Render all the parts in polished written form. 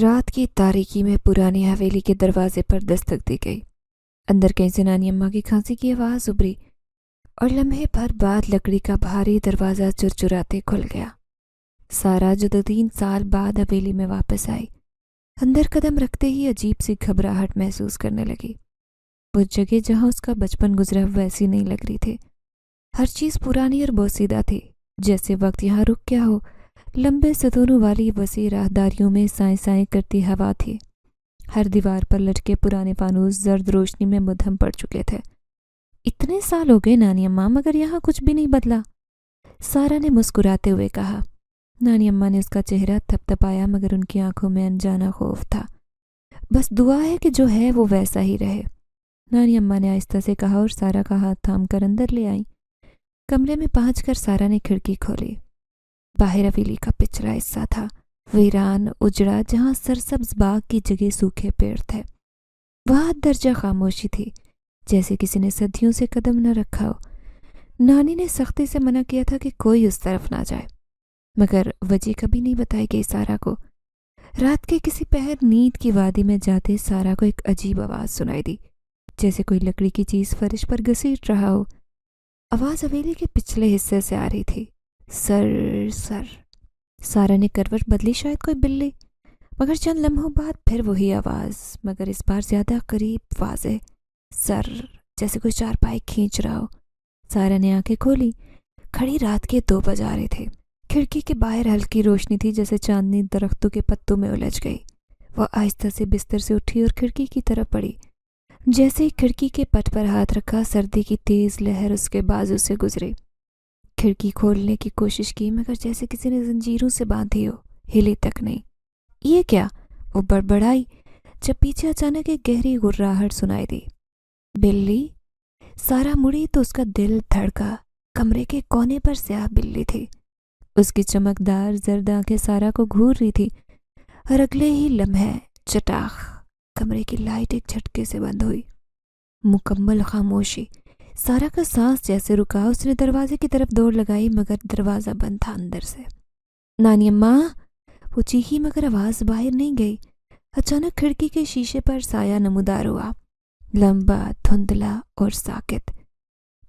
رات کی تاریکی میں پرانی حویلی کے دروازے پر دستک دی گئی۔ اندر کہیں سے نانی اماں کی کھانسی کی آواز ابھری اور لمحے بھر بعد لکڑی کا بھاری دروازہ چرچراتے کھل گیا۔ سارا جو 2-3 سال بعد حویلی میں واپس آئی، اندر قدم رکھتے ہی عجیب سی گھبراہٹ محسوس کرنے لگی۔ وہ جگہ جہاں اس کا بچپن گزرا ویسی نہیں لگ رہی تھی۔ ہر چیز پرانی اور بوسیدہ تھی، جیسے وقت یہاں رک گیا ہو۔ لمبے ستونوں والی وسیع راہداریوں میں سائیں سائیں کرتی ہوا تھی۔ ہر دیوار پر لٹکے پرانے فانوس زرد روشنی میں مدھم پڑ چکے تھے۔ اتنے سال ہو گئے نانی اماں، مگر یہاں کچھ بھی نہیں بدلا، سارا نے مسکراتے ہوئے کہا۔ نانی اماں نے اس کا چہرہ تھپ تھپایا، مگر ان کی آنکھوں میں انجانا خوف تھا۔ بس دعا ہے کہ جو ہے وہ ویسا ہی رہے، نانی اماں نے آہستہ سے کہا اور سارا کا ہاتھ تھام کر اندر لے آئیں۔ کمرے میں پہنچ کر سارا نے کھڑکی کھولی۔ باہر حویلی کا پچھلا حصہ تھا، ویران اجڑا، جہاں سرسبز باغ کی جگہ سوکھے پیڑ تھے۔ وہاں درجہ خاموشی تھی، جیسے کسی نے صدیوں سے قدم نہ رکھا ہو۔ نانی نے سختی سے منع کیا تھا کہ کوئی اس طرف نہ جائے، مگر وجہ کبھی نہیں بتائی گئی سارا کو۔ رات کے کسی پہر نیند کی وادی میں جاتے سارا کو ایک عجیب آواز سنائی دی، جیسے کوئی لکڑی کی چیز فرش پر گھسیٹ رہا ہو۔ آواز حویلی کے پچھلے حصے سے آ رہی تھی۔ سر سر۔ سارا نے کروٹ بدلی، شاید کوئی بلی، مگر چند لمحوں بعد پھر وہی آواز، مگر اس بار زیادہ قریب، واضح۔ سر، جیسے کوئی چارپائی کھینچ رہا ہو۔ سارا نے آنکھیں کھولی۔ کھڑی رات کے 2 بج رہے تھے۔ کھڑکی کے باہر ہلکی روشنی تھی، جیسے چاندنی درختوں کے پتوں میں الجھ گئی۔ وہ آہستہ سے بستر سے اٹھی اور کھڑکی کی طرف بڑھی۔ جیسے ہی کھڑکی کے پٹ پر ہاتھ رکھا، سردی کی تیز لہر اس کے بازو سے گزری۔ کھڑکی کھولنے کی کوشش کی، مگر جیسے کسی نے زنجیروں سے باندھی ہو، ہلی تک نہیں۔ یہ کیا؟ وہ بڑبڑائی، جب پیچھے اچانک ایک گہری گرراہٹ سنائی دی۔ بلی؟ سارا مڑی تو اس کا دل دھڑکا۔ کمرے کے کونے پر سیاہ بلی تھی۔ اس کی چمکدار زرد آنکھیں سارا کو گھور رہی تھی، اور اگلے ہی لمحے چٹاخ، کمرے کی لائٹ ایک جھٹکے سے بند ہوئی۔ مکمل خاموشی۔ سارا کا سانس جیسے رکا، اس نے دروازے کی طرف دوڑ لگائی، مگر دروازہ بند تھا اندر سے۔ نانی اماں، وہ چیخی، مگر آواز باہر نہیں گئی۔ اچانک کھڑکی کے شیشے پر سایہ نمودار ہوا، لمبا، دھندلا اور ساکت۔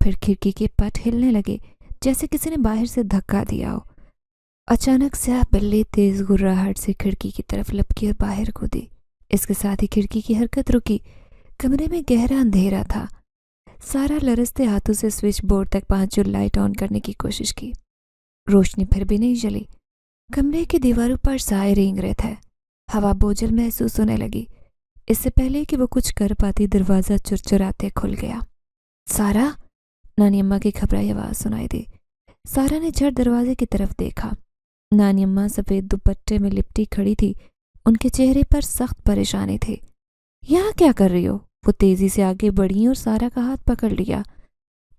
پھر کھڑکی کے پٹ ہلنے لگے، جیسے کسی نے باہر سے دھکا دیا ہو۔ اچانک سیاہ بلی تیز گرراہٹ سے کھڑکی کی طرف لپکی اور باہر کودی۔ اس کے ساتھ ہی کھڑکی کی حرکت رکی۔ کمرے میں گہرا اندھیرا تھا۔ سارا لرزتے ہاتھوں سے سوئچ بورڈ تک پہنچ اور لائٹ آن کرنے کی کوشش کی۔ روشنی پھر بھی نہیں جلی۔ کمرے کی دیواروں پر سائے رینگ رہے تھے۔ ہوا بوجھل محسوس ہونے لگی۔ اس سے پہلے کہ وہ کچھ کر پاتی، دروازہ چرچراتے کھل گیا۔ سارا، نانی اماں کی گھبرائی آواز سنائی دی۔ سارا نے جھٹ دروازے کی طرف دیکھا۔ نانی اماں سفید دوپٹے میں لپٹی کھڑی تھی، ان کے چہرے پر سخت پریشانی تھی۔ یہاں کیا کر رہی ہو؟ وہ تیزی سے آگے بڑھی اور سارا کا ہاتھ پکڑ لیا۔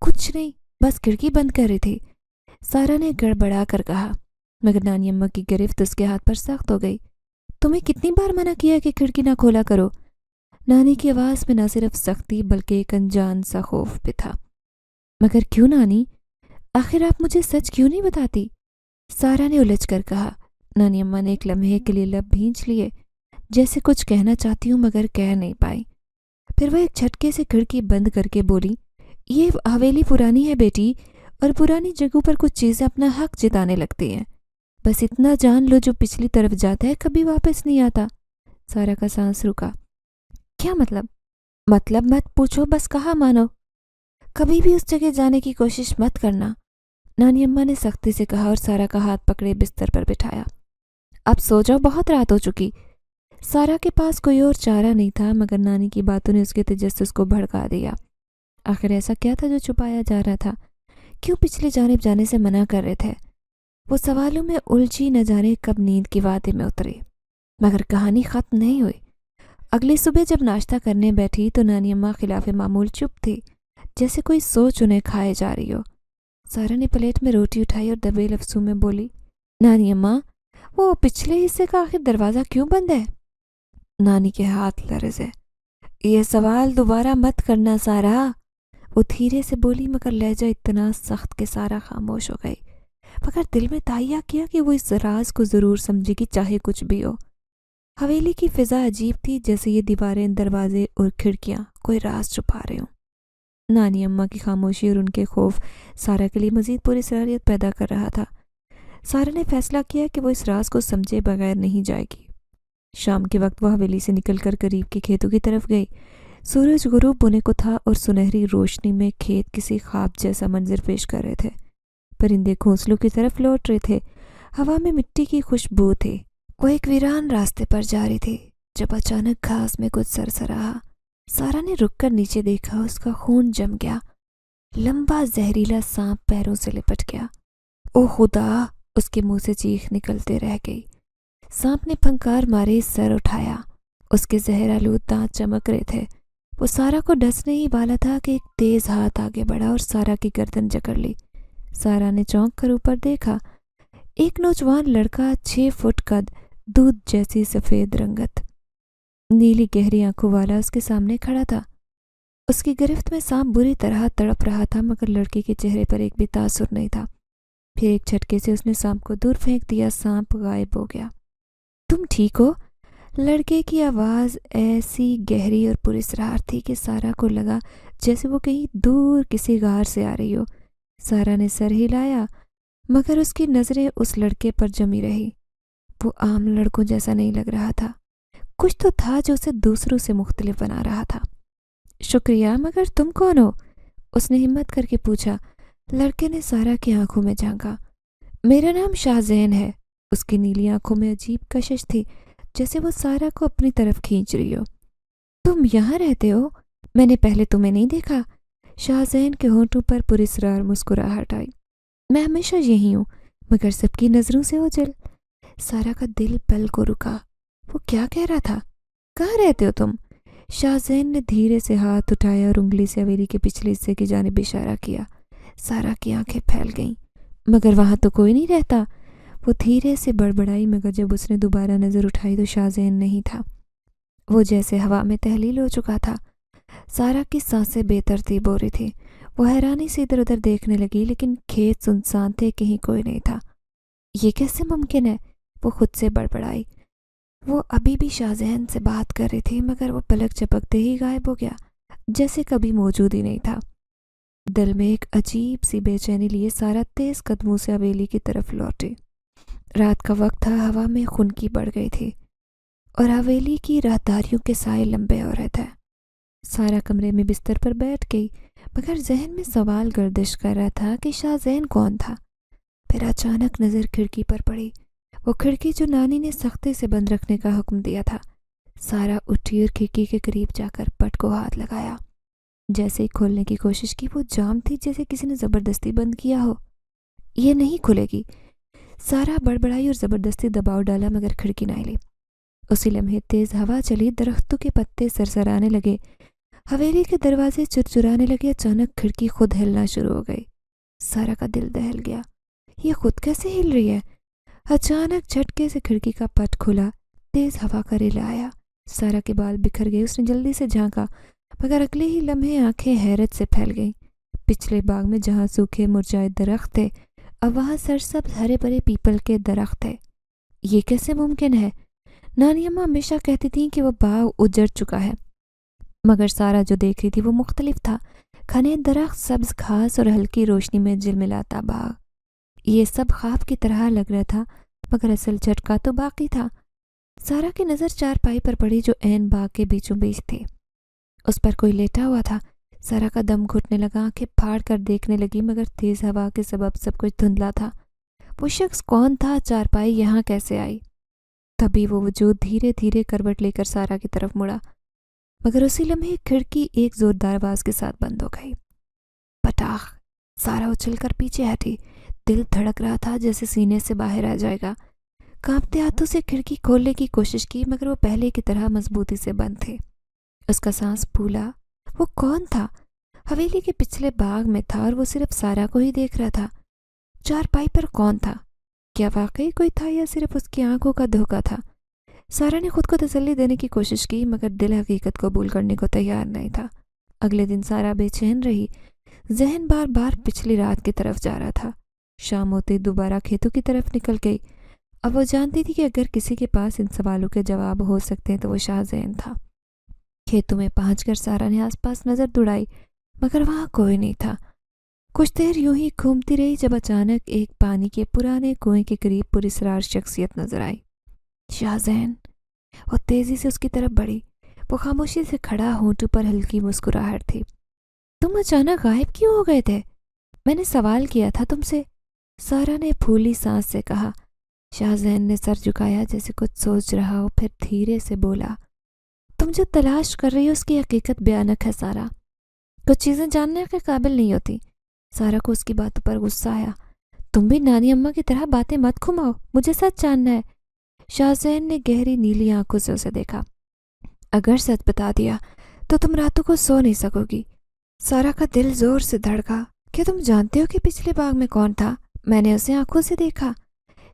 کچھ نہیں، بس کھڑکی بند کر رہی تھی، سارا نے گڑبڑا کر کہا، مگر نانی اماں کی گرفت اس کے ہاتھ پر سخت ہو گئی۔ تمہیں کتنی بار منع کیا کہ کھڑکی نہ کھولا کرو؟ نانی کی آواز میں نہ صرف سختی بلکہ ایک انجان سا خوف بھی تھا۔ مگر کیوں نانی؟ آخر آپ مجھے سچ کیوں نہیں بتاتی؟ سارا نے الجھ کر کہا۔ نانی اماں نے ایک لمحے کے لیے لب بھینچ لیے، جیسے کچھ کہنا چاہتی ہوں مگر کہہ نہیں پائی۔ پھر وہ ایک جھٹکے سے کھڑکی بند کر کے بولی، یہ حویلی پرانی ہے بیٹی، اور پرانی جگہوں پر کچھ چیزیں اپنا حق جتانے لگتی ہیں۔ بس اتنا جان لو، جو پچھلی طرف جاتا ہے کبھی واپس نہیں آتا۔ سارا کا سانس رکا۔ کیا مطلب؟ مطلب مت پوچھو، بس کہا مانو۔ کبھی بھی اس جگہ جانے کی کوشش مت کرنا، نانی اماں نے سختی سے کہا اور سارا کا ہاتھ پکڑے بستر پر بٹھایا۔ اب سو جاؤ، بہت رات ہو چکی۔ سارا کے پاس کوئی اور چارہ نہیں تھا، مگر نانی کی باتوں نے اس کے تجسس کو بھڑکا دیا۔ آخر ایسا کیا تھا جو چھپایا جا رہا تھا؟ کیوں پچھلی جانب جانے سے منع کر رہے تھے؟ وہ سوالوں میں الجھی، نہ جانے کب نیند کی وادی میں اتری۔ مگر کہانی ختم نہیں ہوئی۔ اگلی صبح جب ناشتہ کرنے بیٹھی تو نانی اماں خلاف معمول چپ تھی، جیسے کوئی سوچ انہیں کھائے جا رہی ہو۔ سارا نے پلیٹ میں روٹی اٹھائی اور دبے لفظوں میں بولی، نانی اماں، وہ پچھلے حصے کا آخر دروازہ کیوں بند ہے؟ نانی کے ہاتھ لرزے۔ یہ سوال دوبارہ مت کرنا سارا، وہ دھیرے سے بولی، مگر لہجہ اتنا سخت کہ سارا خاموش ہو گئی، مگر دل میں تائیا کیا کہ وہ اس راز کو ضرور سمجھے گی، چاہے کچھ بھی ہو۔ حویلی کی فضا عجیب تھی، جیسے یہ دیواریں، دروازے اور کھڑکیاں کوئی راز چھپا رہے ہوں۔ نانی اماں کی خاموشی اور ان کے خوف سارا کے لیے مزید پوری سراریت پیدا کر رہا تھا۔ سارا نے فیصلہ کیا کہ وہ اس راز کو سمجھے بغیر نہیں جائے گی۔ شام کے وقت وہ حویلی سے نکل کر قریب کے کھیتوں کی طرف گئی۔ سورج غروب ہونے کو تھا اور سنہری روشنی میں کھیت کسی خواب جیسا منظر پیش کر رہے تھے۔ پرندے گھونسلوں کی طرف لوٹ رہے تھے، ہوا میں مٹی کی خوشبو تھی۔ وہ ایک ویران راستے پر جا رہی تھی جب اچانک گھاس میں کچھ سرسراہا۔ سارا نے رک کر نیچے دیکھا، اس کا خون جم گیا، لمبا زہریلا سانپ پیروں سے لپٹ گیا۔ او خدا! اس کے منہ سے چیخ نکلتے رہ گئی۔ سانپ نے پھنکار مارے سر اٹھایا، اس کے زہر آلود دانت چمک رہے تھے۔ وہ سارا کو ڈسنے ہی والا تھا کہ ایک تیز ہاتھ آگے بڑھا اور سارا کی گردن جکڑ لی۔ سارا نے چونک کر اوپر دیکھا۔ ایک نوجوان لڑکا، 6 فٹ قد، دودھ جیسی سفید رنگت، نیلی گہری آنکھوں والا اس کے سامنے کھڑا تھا۔ اس کی گرفت میں سانپ بری طرح تڑپ رہا تھا، مگر لڑکے کے چہرے پر ایک بھی تاثر نہیں تھا۔ پھر ایک جھٹکے سے اس نے سانپ کو دور پھینک دیا، سانپ غائب ہو گیا۔ تم ٹھیک ہو؟ لڑکے کی آواز ایسی گہری اور پراسرار تھی کہ سارا کو لگا جیسے وہ کہیں دور کسی غار سے آ رہی ہو۔ سارا نے سر ہلایا، مگر اس کی نظریں اس لڑکے پر جمی رہی۔ وہ عام لڑکوں جیسا نہیں لگ رہا تھا، کچھ تو تھا جو اسے دوسروں سے مختلف بنا رہا تھا۔ شکریہ، مگر تم کون ہو؟ اس نے ہمت کر کے پوچھا۔ لڑکے نے سارا کی آنکھوں میں جھانکا۔ میرا نام شاہ زین ہے۔ اس کی نیلی آنکھوں میں عجیب کشش تھی، جیسے وہ سارا کو اپنی طرف کھینچ رہی ہو۔ تم یہاں رہتے ہو؟ میں نے پہلے تمہیں نہیں دیکھا۔ شاہ زین کے ہونٹوں پر پراسرار مسکراہٹ آئی۔ میں ہمیشہ یہی ہوں، مگر سب کی نظروں سے اوجھل۔ سارا کا دل پل کو رکا۔ وہ کیا کہہ رہا تھا؟ کہاں رہتے ہو تم؟ شاہ زین نے دھیرے سے ہاتھ اٹھایا اور انگلی سے حویلی کے پچھلے حصے کی جانب اشارہ کیا۔ سارا کی آنکھیں پھیل گئیں۔ مگر وہاں تو کوئی نہیں رہتا۔ وہ دھیرے سے بڑبڑائی، مگر جب اس نے دوبارہ نظر اٹھائی تو شاہ زین نہیں تھا۔ وہ جیسے ہوا میں تحلیل ہو چکا تھا۔ سارا کی سانسیں بے ترتیب ہو رہی تھی۔ وہ حیرانی سے ادھر ادھر دیکھنے لگی، لیکن کھیت سنسان تھے، کہیں کوئی نہیں تھا۔ یہ کیسے ممکن ہے؟ وہ خود سے بڑبڑائی۔ وہ ابھی بھی شاہ زین سے بات کر رہی تھی، مگر وہ پلک جھپکتے ہی غائب ہو گیا، جیسے کبھی موجود ہی نہیں تھا۔ دل میں ایک عجیب سی بے چینی لیے سارا تیز قدموں سے حویلی کی طرف لوٹی۔ رات کا وقت تھا، ہوا میں خنکی بڑھ گئی تھی اور حویلی کی راہداریوں کے سائے لمبے ہو رہے تھے۔ سارا کمرے میں بستر پر بیٹھ گئی، مگر ذہن میں سوال گردش کر رہا تھا کہ شاہ زین کون تھا۔ پھر اچانک نظر کھڑکی پر پڑی، وہ کھڑکی جو نانی نے سختی سے بند رکھنے کا حکم دیا تھا۔ سارا اٹھی اور کھڑکی کے قریب جا کر پٹ کو ہاتھ لگایا۔ جیسے ہی کھولنے کی کوشش کی، وہ جام تھی جیسے کسی نے زبردستی بند کیا ہو۔ یہ نہیں کھلے گی۔ سارا بڑبڑائی اور زبردستی دباؤ ڈالا، مگر کھڑکی نہ ہلی۔ اسی لمحے تیز ہوا چلی، درختوں کے پتے سرسرانے لگے، حویلی کے دروازے چرچرانے لگے۔ اچانک کھڑکی خود ہلنا شروع ہو گئی۔ سارا کا دل دہل گیا۔ یہ خود کیسے ہل رہی ہے؟ اچانک جھٹکے سے کھڑکی کا پٹ کھلا، تیز ہوا کا ریلا آیا۔ سارا کے بال بکھر گئے۔ اس نے جلدی سے جھانکا، مگر اگلے ہی لمحے آنکھیں حیرت سے پھیل گئیں۔ پچھلے باغ میں جہاں سوکھے مرجھائے درخت تھے، اب وہاں سرسبز ہرے بھرے پیپل کے درخت تھے۔ یہ کیسے ممکن ہے؟ نانی اماں ہمیشہ کہتی تھیں کہ وہ باغ اجڑ چکا ہے، مگر سارا جو دیکھ رہی تھی وہ مختلف تھا۔ گھنے درخت، سبز گھاس اور ہلکی روشنی میں جلملاتا باغ، یہ سب خواب کی طرح لگ رہا تھا، مگر اصل جھٹکا تو باقی تھا۔ سارا کی نظر چارپائی پر پڑی جو عین باغ کے بیچوں بیچ تھی۔ اس پر کوئی لیٹا ہوا تھا۔ سارا کا دم گھٹنے لگا، آنکھیں پھاڑ کر دیکھنے لگی، مگر تیز ہوا کے سبب سب کچھ دھندلا تھا۔ وہ شخص کون تھا؟ چارپائی یہاں کیسے آئی؟ تبھی وہ وجود دھیرے دھیرے کروٹ لے کر سارا کی طرف مڑا، مگر اسی لمحے کھڑکی ایک زوردار آواز کے ساتھ بند ہو گئی۔ پٹاخ! سارا اچھل کر پیچھے ہٹی۔ دل دھڑک رہا تھا جیسے سینے سے باہر آ جائے گا۔ کانپتے ہاتھوں سے کھڑکی کھولنے کی کوشش کی، مگر وہ پہلے کی طرح مضبوطی سے بند تھے۔ اس کا سانس پھولا۔ وہ کون تھا؟ حویلی کے پچھلے باغ میں تھا اور وہ صرف سارا کو ہی دیکھ رہا تھا۔ چارپائی پر کون تھا؟ کیا واقعی کوئی تھا یا صرف اس کی آنکھوں کا دھوکہ تھا؟ سارا نے خود کو تسلی دینے کی کوشش کی، مگر دل حقیقت قبول کرنے کو تیار نہیں تھا۔ اگلے دن سارا بے چین رہی، ذہن بار بار پچھلی رات کی طرف جا رہا تھا۔ شام ہوتے دوبارہ کھیتوں کی طرف نکل گئی۔ اب وہ جانتی تھی کہ اگر کسی کے پاس ان سوالوں کے جواب ہو سکتے ہیں تو وہ شاہزین تھا۔ کھیتوں میں پہنچ کر سارا نے آس پاس نظر دوڑائی مگر وہاں کوئی نہیں تھا۔ کچھ دیر یوں ہی گھومتی رہی جب اچانک ایک پانی کے پرانے کنویں کے قریب پراسرار شخصیت نظر آئی۔ شاہزین! وہ تیزی سے اس کی طرف بڑھی۔ وہ خاموشی سے کھڑا، ہونٹوں پر ہلکی مسکراہٹ تھی۔ تم اچانک غائب کیوں ہو گئے تھے؟ میں نے سوال کیا تھا تم سے، سارا نے پھولی سانس سے کہا۔ شاہزین نے سر جھکایا جیسے کچھ سوچ رہا ہو، پھر دھیرے سے بولا، تم جو تلاش کر رہی ہو اس کی حقیقت بھیانک ہے سارا۔ کچھ چیزیں جاننے کے قابل نہیں ہوتی۔ سارا کو اس کی باتوں پر غصہ آیا۔ تم بھی نانی اماں کی طرح باتیں مت گھماؤ، مجھے سچ جاننا ہے۔ شاہزین نے گہری نیلی آنکھوں سے اسے دیکھا۔ اگر سچ بتا دیا تو تم راتوں کو سو نہیں سکو گی۔ سارا کا دل زور سے دھڑکا۔ کیا تم جانتے ہو کہ پچھلے باغ میں کون تھا؟ میں نے اسے آنکھوں سے دیکھا۔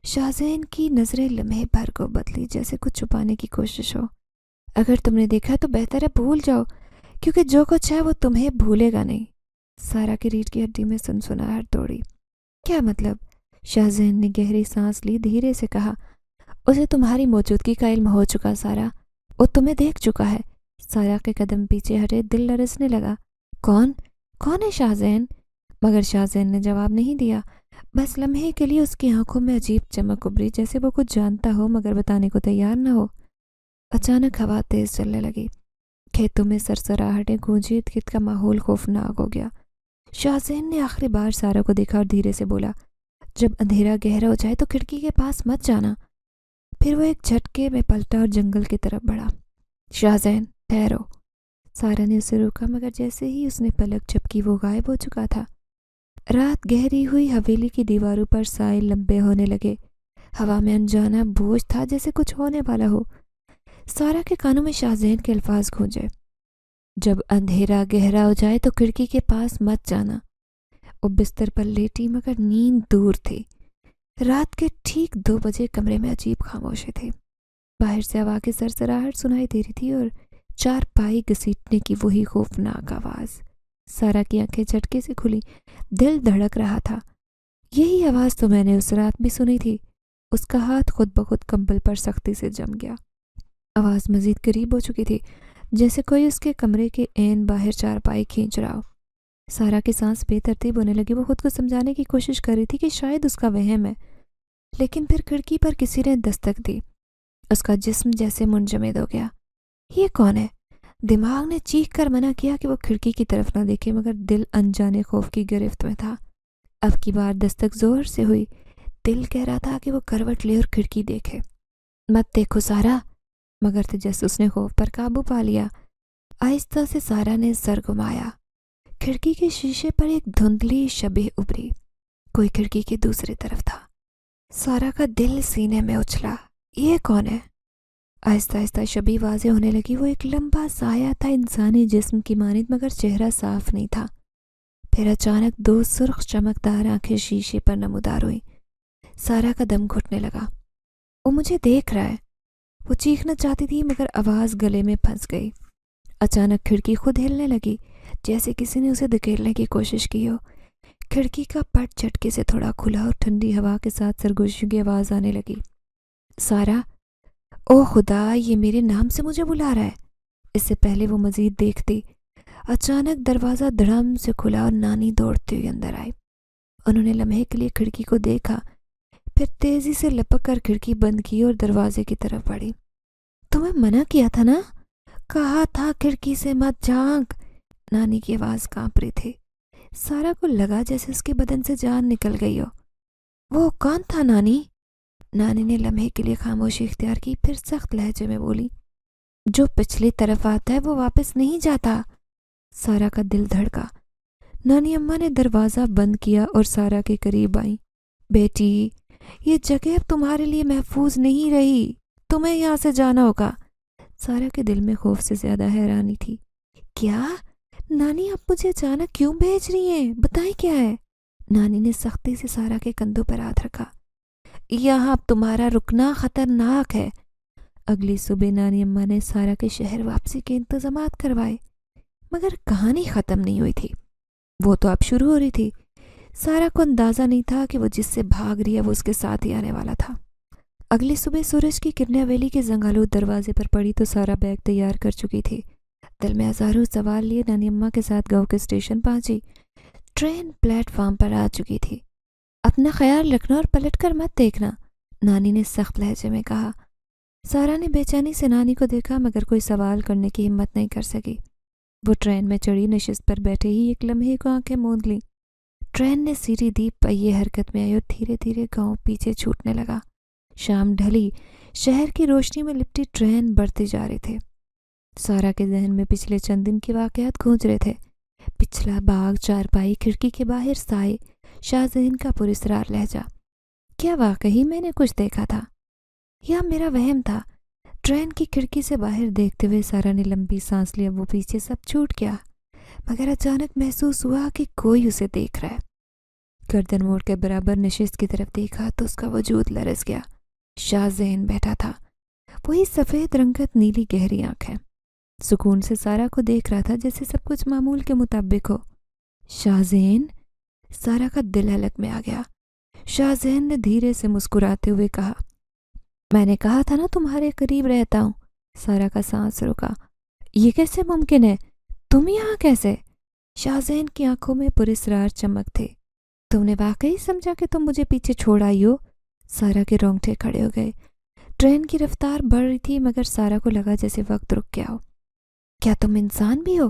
شاہزین کی نظریں لمحے بھر کو بدلی جیسے کچھ چھپانے کی کوشش ہو۔ اگر تم نے دیکھا تو بہتر ہے بھول جاؤ، کیونکہ جو کچھ ہے وہ تمہیں بھولے گا نہیں۔ سارا کی ریڑھ کی ہڈی میں سنسناہٹ دوڑی۔ کیا مطلب؟ شاہزین نے گہری سانس لی، دھیرے سے کہا، اسے تمہاری موجودگی کا علم ہو چکا سارا، وہ تمہیں دیکھ چکا ہے۔ سارا کے قدم پیچھے ہٹے، دل لرزنے لگا۔ کون ہے شاہزین؟ مگر شاہزین نے جواب نہیں دیا۔ بس لمحے کے لیے اس کی آنکھوں میں عجیب چمک ابھری، جیسے وہ کچھ جانتا ہو مگر بتانے کو تیار نہ ہو۔ اچانک ہوا تیز چلنے لگی، کھیتوں میں سرسراہٹیں گونجی، ارد گرد کا ماحول خوفناک ہو گیا۔ شاہزین نے آخری بار سارا کو دیکھا اور دھیرے سے بولا، جب اندھیرا گہرا ہو جائے تو کھڑکی کے پاس مت جانا۔ پھر وہ ایک جھٹکے میں پلٹا اور جنگل کی طرف بڑھا۔ شاہزین ٹھہرو۔ سارا نے اسے روکا مگر جیسے ہی اس نے پلک جھپکی وہ غائب ہو چکا تھا۔ رات گہری ہوئی، حویلی کی دیواروں پر سائے لمبے ہونے لگے۔ ہوا میں انجانا بوجھ تھا جیسے کچھ ہونے والا ہو۔ سارا کے کانوں میں شاہزین کے الفاظ گونجے، جب اندھیرا گہرا ہو جائے تو کھڑکی کے پاس مت جانا۔ وہ بستر پر لیٹی مگر نیند دور تھی۔ رات کے ٹھیک 2 بجے کمرے میں عجیب خاموشی تھی۔ باہر سے ہوا کی سرسراہٹ سنائی دے رہی تھی اور چارپائی گھسیٹنے کی وہی خوفناک آواز۔ سارا کی آنکھیں جھٹکے سے کھلی، دل دھڑک رہا تھا۔ یہی آواز تو میں نے اس رات بھی سنی تھی۔ اس کا ہاتھ خود بخود کمبل پر سختی سے جم گیا۔ آواز مزید قریب ہو چکی تھی، جیسے کوئی اس کے کمرے کے عین باہر چارپائی کھینچ رہا ہو۔ سارا کی سانس بے ترتیب ہونے لگی۔ وہ خود کو سمجھانے کی کوشش کر رہی تھی کہ شاید اس کا وہم ہے، لیکن پھر کھڑکی پر کسی نے دستک دی۔ اس کا جسم جیسے منجمد ہو گیا۔ یہ کون ہے؟ دماغ نے چیخ کر منع کیا کہ وہ کھڑکی کی طرف نہ دیکھے، مگر دل انجانے خوف کی گرفت میں تھا۔ اب کی بار دستک زور سے ہوئی۔ دل کہہ رہا تھا کہ وہ کروٹ لے اور کھڑکی دیکھے۔ مت دیکھو سارا، مگر تجسس نے خوف پر قابو پا لیا۔ آہستہ سے سارا نے سر گھمایا۔ کھڑکی کے شیشے پر ایک دھندلی شبح ابھری۔ کوئی کھڑکی کی دوسری طرف تھا۔ سارا کا دل سینے میں اچھلا۔ یہ کون ہے؟ آہستہ آہستہ شبح واضح ہونے لگی۔ وہ ایک لمبا سایہ تھا، انسانی جسم کی مانند، مگر چہرہ صاف نہیں تھا۔ پھر اچانک 2 سرخ چمکدار آنکھیں شیشے پر نمودار ہوئیں۔ سارا کا دم گھٹنے لگا۔ وہ مجھے دیکھ رہا ہے۔ وہ چیخنا چاہتی تھی مگر آواز گلے میں پھنس گئی۔ اچانک کھڑکی خود ہلنے لگی، جیسے کسی نے اسے دھکیلنے کی کوشش کی ہو۔ کھڑکی کا پٹ جھٹکے سے تھوڑا کھلا اور ٹھنڈی ہوا کے ساتھ سرگوشیوں کی آواز آنے لگی۔ سارا! او خدا، یہ میرے نام سے مجھے بلا رہا ہے۔ اس سے پہلے وہ مزید دیکھتی، اچانک دروازہ دھڑام سے کھلا اور نانی دوڑتی ہوئی اندر آئی۔ انہوں نے لمحے کے لیے کھڑکی کو دیکھا، پھر تیزی سے لپک کر کھڑکی بند کی اور دروازے کی طرف بڑھی۔ تمہیں منع کیا تھا نا، کہا تھا کھڑکی سے مت جھانک۔ نانی کی آواز کانپ رہی تھی۔ سارا کو لگا جیسے اس کے بدن سے جان نکل گئی ہو۔ وہ کون تھا نانی؟ نانی نے لمحے کے لیے خاموشی اختیار کی، پھر سخت لہجے میں بولی، جو پچھلی طرف آتا ہے وہ واپس نہیں جاتا۔ سارا کا دل دھڑکا۔ نانی اماں نے دروازہ بند کیا اور سارا کے قریب آئیں۔ بیٹی، یہ جگہ اب تمہارے لیے محفوظ نہیں رہی، تمہیں یہاں سے جانا ہوگا۔ سارا کے دل میں خوف سے زیادہ حیرانی تھی۔ کیا؟ نانی اب مجھے اچانک کیوں بھیج رہی ہیں؟ بتائیں کیا ہے؟ نانی نے سختی سے سارا کے کندھوں پر ہاتھ رکھا۔ یہاں اب تمہارا رکنا خطرناک ہے۔ اگلی صبح نانی اماں نے سارا کے شہر واپسی کے انتظامات کروائے، مگر کہانی ختم نہیں ہوئی تھی۔ وہ تو اب شروع ہو رہی تھی۔ سارا کو اندازہ نہیں تھا کہ وہ جس سے بھاگ رہی ہے وہ اس کے ساتھ ہی آنے والا تھا۔ اگلی صبح سورج کی کرنیں حویلی کے زنگالود دروازے پر پڑی تو سارا بیگ تیار کر چکی تھی۔ دل میں ہزاروں سوال لیے نانی اماں کے ساتھ گاؤں کے اسٹیشن پہنچی۔ ٹرین پلیٹ فارم پر آ چکی تھی۔ اپنا خیال رکھنا اور پلٹ کر مت دیکھنا، نانی نے سخت لہجے میں کہا۔ سارا نے بے چینی سے نانی کو دیکھا مگر کوئی سوال کرنے کی ہمت نہیں کر سکی۔ وہ ٹرین میں چڑھی، نشست پر بیٹھے ہی ایک لمحے کو آنکھیں موند لیں۔ ٹرین نے سیڑھی دی، پہیے حرکت میں آئے اور دھیرے دھیرے گاؤں پیچھے چھوٹنے لگا۔ شام ڈھلی، شہر کی روشنی میں لپٹی ٹرین بڑھتی جا رہی تھے۔ سارا کے ذہن میں پچھلے چند دن کے واقعات گونج رہے تھے۔ پچھلا باغ، چارپائی، کھڑکی کے باہر سائے، شاہ ذہن کا پراسرار لہجہ۔ کیا واقعی میں نے کچھ دیکھا تھا یا میرا وہم تھا؟ ٹرین کی کھڑکی سے باہر دیکھتے ہوئے سارا نے لمبی سانس لیا۔ وہ پیچھے سب چھوٹ گیا مگر اچانک محسوس ہوا کہ کوئی اسے دیکھ رہا ہے۔ گردن موڑ کے برابر نشست کی طرف دیکھا تو اس کا وجود لرز گیا۔ شاہ ذہن بیٹھا تھا، وہی سفید رنگت، نیلی گہری آنکھیں۔ سکون سے سارا کو دیکھ رہا تھا جیسے سب کچھ معمول کے مطابق ہو۔ شاہ ذہن، سارا کا دل حلق میں آ گیا۔ شاہ ذہن نے دھیرے سے مسکراتے ہوئے کہا، میں نے کہا تھا نا تمہارے قریب رہتا ہوں۔ سارا کا سانس رکا۔ یہ کیسے ممکن ہے؟ تم یہاں کیسے؟ شاہ ذہن کی آنکھوں میں پراسرار چمک تھی۔ تم نے واقعی سمجھا کہ تم مجھے پیچھے چھوڑ آئی ہو؟ سارا کے رونگٹے کھڑے ہو گئے۔ ٹرین کی رفتار بڑھ رہی تھی مگر سارا کو لگا جیسے وقت رک گیا ہو۔ کیا تم انسان بھی ہو؟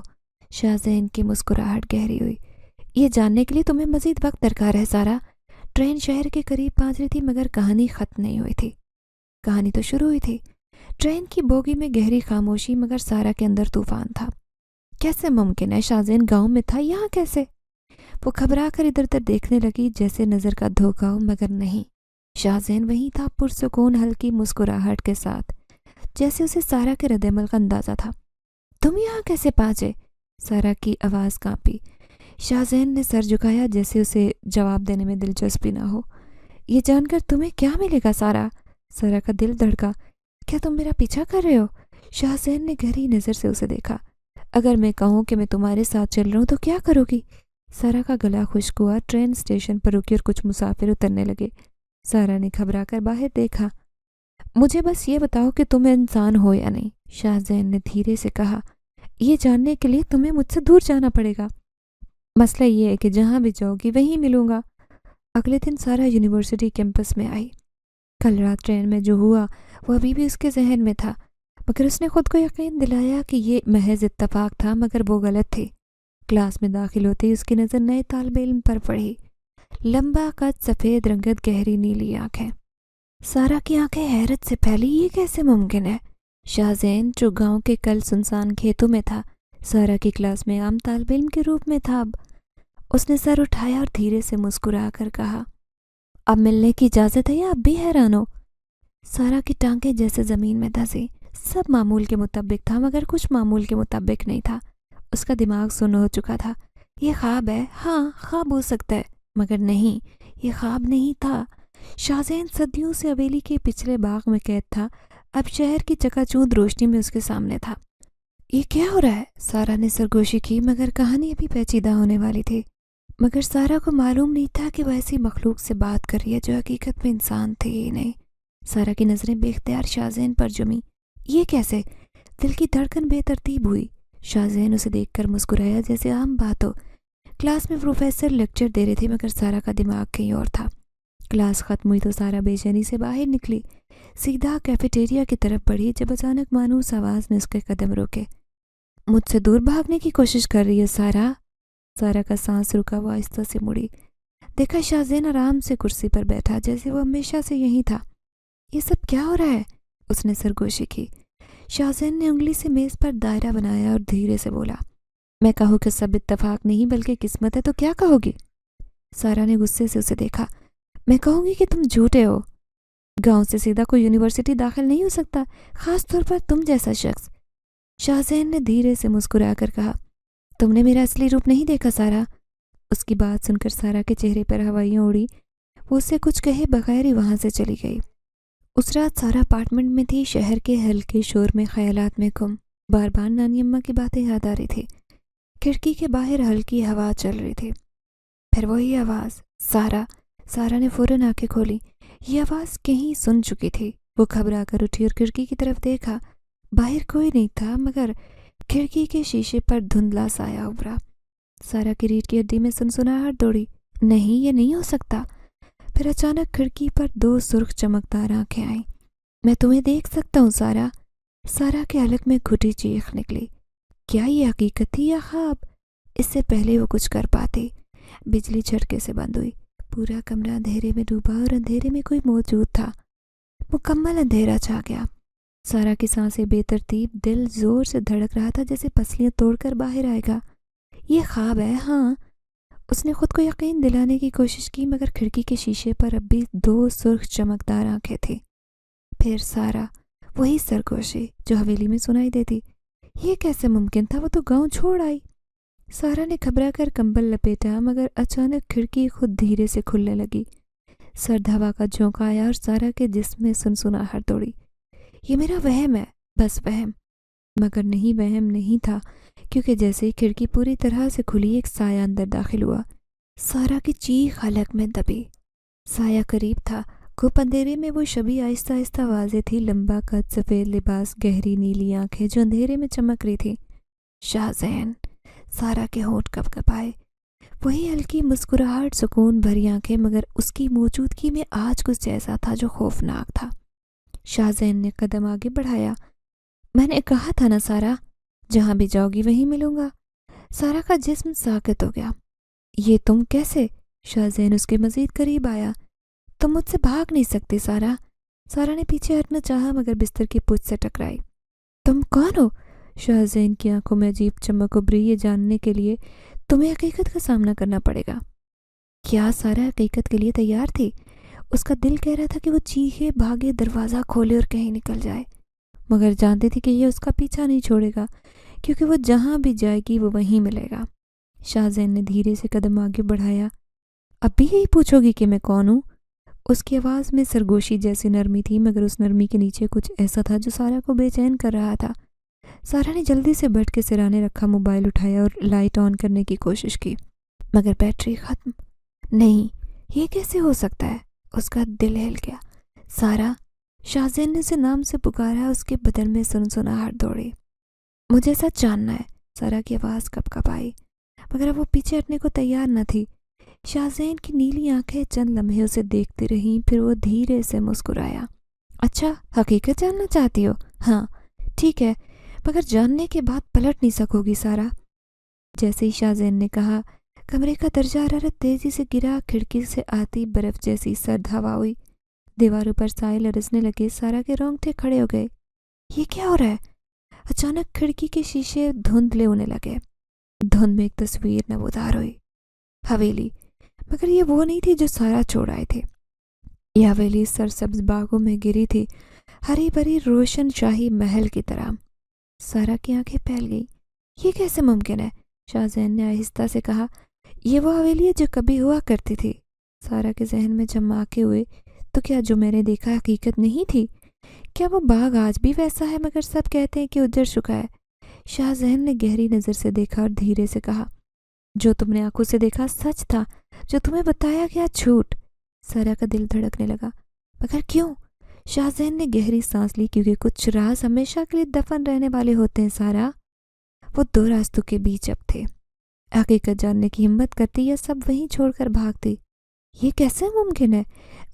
شاہ ذہن کی مسکراہٹ گہری ہوئی۔ یہ جاننے کے لیے تمہیں مزید وقت درکار ہے سارا۔ ٹرین شہر کے قریب پہنچ رہی تھی مگر کہانی ختم نہیں ہوئی تھی۔ کہانی تو شروع ہوئی تھی۔ ٹرین کی بوگی میں گہری خاموشی مگر سارا کے اندر طوفان تھا۔ کیسے ممکن ہے؟ شاہ ذہن گاؤں میں تھا، یہاں کیسے؟ وہ گھبرا کر ادھر ادھر دیکھنے لگی جیسے نظر کا دھوکا ہو مگر نہیں، شاہ ذہن وہیں تھا، پرسکون ہلکی مسکراہٹ کے ساتھ، جیسے اسے سارا کے رد عمل کا اندازہ تھا۔ تم یہاں کیسے پہنچے؟ سارا کی آواز کانپی۔ شاہ ذہن نے سر جھکایا جیسے اسے جواب دینے میں دلچسپی نہ ہو۔ یہ جان کر تمہیں کیا ملے گا سارا؟ سارا کا دل دھڑکا۔ کیا تم میرا پیچھا کر رہے ہو؟ شاہ ذہن نے گہری نظر سے اسے دیکھا۔ اگر میں کہوں کہ میں تمہارے ساتھ چل رہا ہوں تو کیا کرو گی؟ سارا کا گلا خشک ہوا۔ ٹرین اسٹیشن پر رکی اور کچھ مسافر اترنے لگے۔ سارا نے گھبرا کر باہر دیکھا۔ مجھے بس یہ بتاؤ کہ تم انسان ہو یا نہیں، شاہ ذہن نے دھیرے سے کہا۔ یہ جاننے کے لیے تمہیں مجھ سے دور جانا پڑے گا۔ مسئلہ یہ ہے کہ جہاں بھی جاؤ گی وہیں ملوں گا۔ اگلے دن سارا یونیورسٹی کیمپس میں آئی۔ کل رات ٹرین میں جو ہوا وہ ابھی بھی اس کے ذہن میں تھا مگر اس نے خود کو یقین دلایا کہ یہ محض اتفاق تھا مگر وہ غلط تھی۔ کلاس میں داخل ہوتے ہی اس کی نظر نئے طالب علم پر پڑی۔ لمبا قد، سفید رنگت، گہری نیلی آنکھیں۔ سارا کی آنکھیں حیرت سے پھیلی۔ یہ کیسے ممکن ہے؟ شاہ ذہن جو گاؤں کے کل سنسان کھیتوں میں تھا سارا کی کلاس میں عام طالب علم کے روپ میں تھا۔ اب اس نے سر اٹھایا اور دھیرے سے مسکرا کر کہا، اب ملنے کی اجازت ہے یا اب بھی حیران ہو؟ سارا کی ٹانگیں جیسے زمین میں دھسی۔ سب معمول کے مطابق تھا مگر کچھ معمول کے مطابق نہیں تھا۔ اس کا دماغ سن ہو چکا تھا۔ یہ خواب ہے، ہاں خواب ہو سکتا ہے مگر نہیں، یہ خواب نہیں تھا۔ شاہ ذہن صدیوں سے حویلی کے پچھلے باغ میں قید تھا، اب شہر کی چکا چوند روشنی میں اس کے سامنے تھا۔ یہ کیا ہو رہا ہے؟ سارا نے سرگوشی کی مگر کہانی ابھی پیچیدہ ہونے والی تھی۔ مگر سارا کو معلوم نہیں تھا کہ وہ ایسی مخلوق سے بات کر رہی ہے جو حقیقت میں انسان تھی ہی نہیں۔ سارا کی نظریں بے اختیار شاہ ذہن پر جمی۔ یہ کیسے؟ دل کی دھڑکن بے ترتیب ہوئی۔ شاہ ذہن اسے دیکھ کر مسکرایا جیسے عام بات ہو۔ کلاس میں پروفیسر لیکچر دے رہے تھے مگر سارا کا دماغ کہیں اور تھا۔ کلاس ختم ہوئی تو سارا بے چینی سے باہر نکلی، سیدھا کیفیٹیریا کی طرف بڑھی جب اچانک مانوس آواز نے اس کے قدم روکے۔ مجھ سے دور بھاگنے کی کوشش کر رہی ہے سارا؟ سارا کا سانس رکا، وہ آہستہ سے مڑی، دیکھا شاہ ذہن آرام سے کرسی پر بیٹھا جیسے وہ ہمیشہ سے یہیں تھا۔ یہ سب کیا ہو رہا ہے؟ اس نے سرگوشی کی۔ شاہ ذہن نے انگلی سے میز پر دائرہ بنایا اور دھیرے سے بولا، میں کہوں کہ سب اتفاق نہیں بلکہ قسمت ہے تو کیا کہو گی؟ سارا نے غصے سے اسے دیکھا۔ میں کہوں گی کہ تم جھوٹے ہو۔ گاؤں سے سیدھا کوئی یونیورسٹی داخل نہیں ہو سکتا، خاص طور پر تم جیسا شخص۔ شاہ ذہن نے دھیرے سے مسکرا کر کہا، تم نے میرا اصلی روپ نہیں دیکھا سارا۔ اس کی بات سن کر سارا کے چہرے پر ہوائیاں اڑی۔ وہ اسے کچھ کہے بغیر ہی وہاں سے چلی گئی۔ اس رات سارا اپارٹمنٹ میں تھی، شہر کے ہلکے شور میں خیالات میں گم۔ بار بار نانی اماں کی باتیں یاد آ رہی تھی۔ کھڑکی کے باہر ہلکی ہوا چل رہی تھی۔ پھر وہی آواز، سارا۔ سارا نے فوراً آنکھیں کھولی۔ یہ آواز کہیں سن چکی تھی۔ وہ گھبرا کر اٹھی اور کھڑکی کی طرف دیکھا۔ باہر کوئی نہیں تھا، مگر کھڑکی کے شیشے پر دھندلا سایہ ابھرا۔ سارا کی ریڑھ کی ہڈی میں سنسناہٹ دوڑی۔ نہیں، یہ نہیں ہو سکتا۔ پھر اچانک کھڑکی پر 2 سرخ چمکدار آنکھیں آئیں۔ میں تمہیں دیکھ سکتا ہوں سارا۔ سارا کے حلق میں گھٹی چیخ نکلی۔ کیا یہ حقیقت تھی یا خواب؟ اس سے پہلے وہ کچھ کر پاتی۔ بجلی جھٹکے سے بند ہوئی۔ پورا کمرہ اندھیرے میں ڈوبا اور اندھیرے میں کوئی موجود تھا۔ مکمل اندھیرا چھا گیا۔ سارا کی سانسیں بے ترتیب، دل زور سے دھڑک رہا تھا جیسے پسلیاں توڑ کر باہر آئے گا۔ یہ خواب ہے، ہاں۔ اس نے خود کو یقین دلانے کی کوشش کی، مگر کھڑکی کے شیشے پر اب بھی 2 سرخ چمکدار آنکھیں تھیں۔ پھر سارا، وہی سرگوشی جو حویلی میں سنائی دیتی۔ یہ کیسے ممکن تھا؟ وہ تو گاؤں چھوڑ آئی۔ سارا نے گھبرا کر کمبل لپیٹا، مگر اچانک کھڑکی خود دھیرے سے کھلنے لگی۔ سرد ہوا کا جھونکا آیا اور سارا کے جسم میں سنسناہٹ دوڑی۔ یہ میرا وہم ہے، بس وہم۔ مگر نہیں، وہم نہیں تھا، کیونکہ جیسے ہی کھڑکی پوری طرح سے کھلی ایک سایہ اندر داخل ہوا۔ سارا کی چیخ حلق میں دبی۔ سایہ قریب تھا۔ گھپ اندھیرے میں وہ شبیہ آہستہ آہستہ واضح تھی۔ لمبا قد، سفید لباس، گہری نیلی آنکھیں جو اندھیرے میں چمک رہی تھی۔ شاہزین! سارا کے ہونٹ کپ کپائے۔ وہی ہلکی مسکراہٹ، سکون بھری آنکھیں، مگر اس کی موجودگی میں آج کچھ ایسا تھا جو خوفناک تھا۔ شاہزین نے قدم آگے بڑھایا۔ میں نے کہا تھا نا سارا، جہاں بھی جاؤ گی وہیں ملوں گا۔ سارا کا جسم ساکت ہو گیا۔ یہ تم کیسے؟ شاہزین اس کے مزید قریب آیا۔ تم مجھ سے بھاگ نہیں سکتی سارا۔ سارا نے پیچھے ہٹنا چاہا، مگر بستر کی پشت سے ٹکرائی۔ تم کون ہو؟ شاہزین کی آنکھوں میں عجیب چمک ابھری۔ یہ جاننے کے لیے تمہیں حقیقت کا سامنا کرنا پڑے گا۔ کیا سارا حقیقت کے لیے تیار تھی؟ اس کا دل کہہ رہا تھا کہ وہ چیخے، بھاگے، دروازہ کھولے اور کہیں نکل جائے، مگر جانتی تھی کہ یہ اس کا پیچھا نہیں چھوڑے گا، کیونکہ وہ جہاں بھی جائے گی وہ وہیں ملے گا۔ شاہزین نے دھیرے سے قدم آگے بڑھایا۔ اب بھی یہی پوچھو گی کہ میں کون ہوں؟ اس کی آواز میں سرگوشی جیسی نرمی تھی، مگر اس نرمی کے نیچے کچھ ایسا تھا جو سارا کو بے چین کر رہا تھا۔ سارا نے جلدی سے بیٹھ کے سرانے رکھا، موبائل اٹھایا اور لائٹ آن کرنے کی کوشش کی، مگر بیٹری ختم۔ نہیں، یہ کیسے ہو سکتا ہے؟ اس کا دل ہل گیا۔ سارا! شاہزین نے اسے نام سے پکارا۔ اس کے بدن میں سنسناہٹ دوڑی۔ مجھے سچ جاننا ہے۔ سارا کی آواز کپ کپ آئی، مگر اب وہ پیچھے ہٹنے کو تیار نہ تھی۔ شاہزین کی نیلی آنکھیں چند لمحے اسے دیکھتی رہیں، پھر وہ دھیرے سے مسکرایا۔ اچھا، حقیقت جاننا چاہتی ہو؟ ہاں، ٹھیک ہے، مگر جاننے کے بعد پلٹ نہیں سکو گی سارا۔ جیسے ہی شاہزین نے کہا، کمرے کا درجہ حرارت تیزی سے گرا۔ کھڑکی سے آتی برف جیسی سرد ہوا ہوئی۔ دیواروں پر سائے لرزنے لگے۔ سارا کے رونگٹے کھڑے ہو گئے۔ یہ کیا ہو رہا ہے؟ اچانک کھڑکی کے شیشے دھندلے ہونے لگے۔ دھند میں ایک تصویر نمودار ہوئی۔ حویلی، مگر یہ وہ نہیں تھی جو سارا چھوڑ آئے تھے۔ یہ حویلی سرسبز باغوں میں گری تھی، ہری بھری روشن شاہی محل کی طرح۔ سارا کی آنکھیں پھیل گئی۔ یہ کیسے ممکن ہے؟ شاہزین نے آہستہ سے کہا۔ یہ وہ حویلی ہے جو کبھی ہوا کرتی تھی۔ سارا کے ذہن میں جھماکے ہوئے۔ تو کیا جو میں نے دیکھا حقیقت نہیں تھی؟ کیا وہ باغ آج بھی ویسا ہے مگر سب کہتے ہیں کہ اجڑ چکا ہے؟ شاہزین نے گہری نظر سے دیکھا اور دھیرے سے کہا، جو تم نے آنکھوں سے دیکھا سچ تھا، جو تمہیں بتایا گیا جھوٹ۔ سارا کا دل دھڑکنے لگا۔ مگر کیوں؟ شاہزین نے گہری سانس لی۔ کیونکہ کچھ راز ہمیشہ کے لیے دفن رہنے والے ہوتے ہیں سارا۔ وہ 2 راستوں کے بیچ اب تھے۔ حقیقت جاننے کی ہمت کرتی یا سب وہیں چھوڑ کر بھاگتی؟ یہ کیسے ممکن ہے؟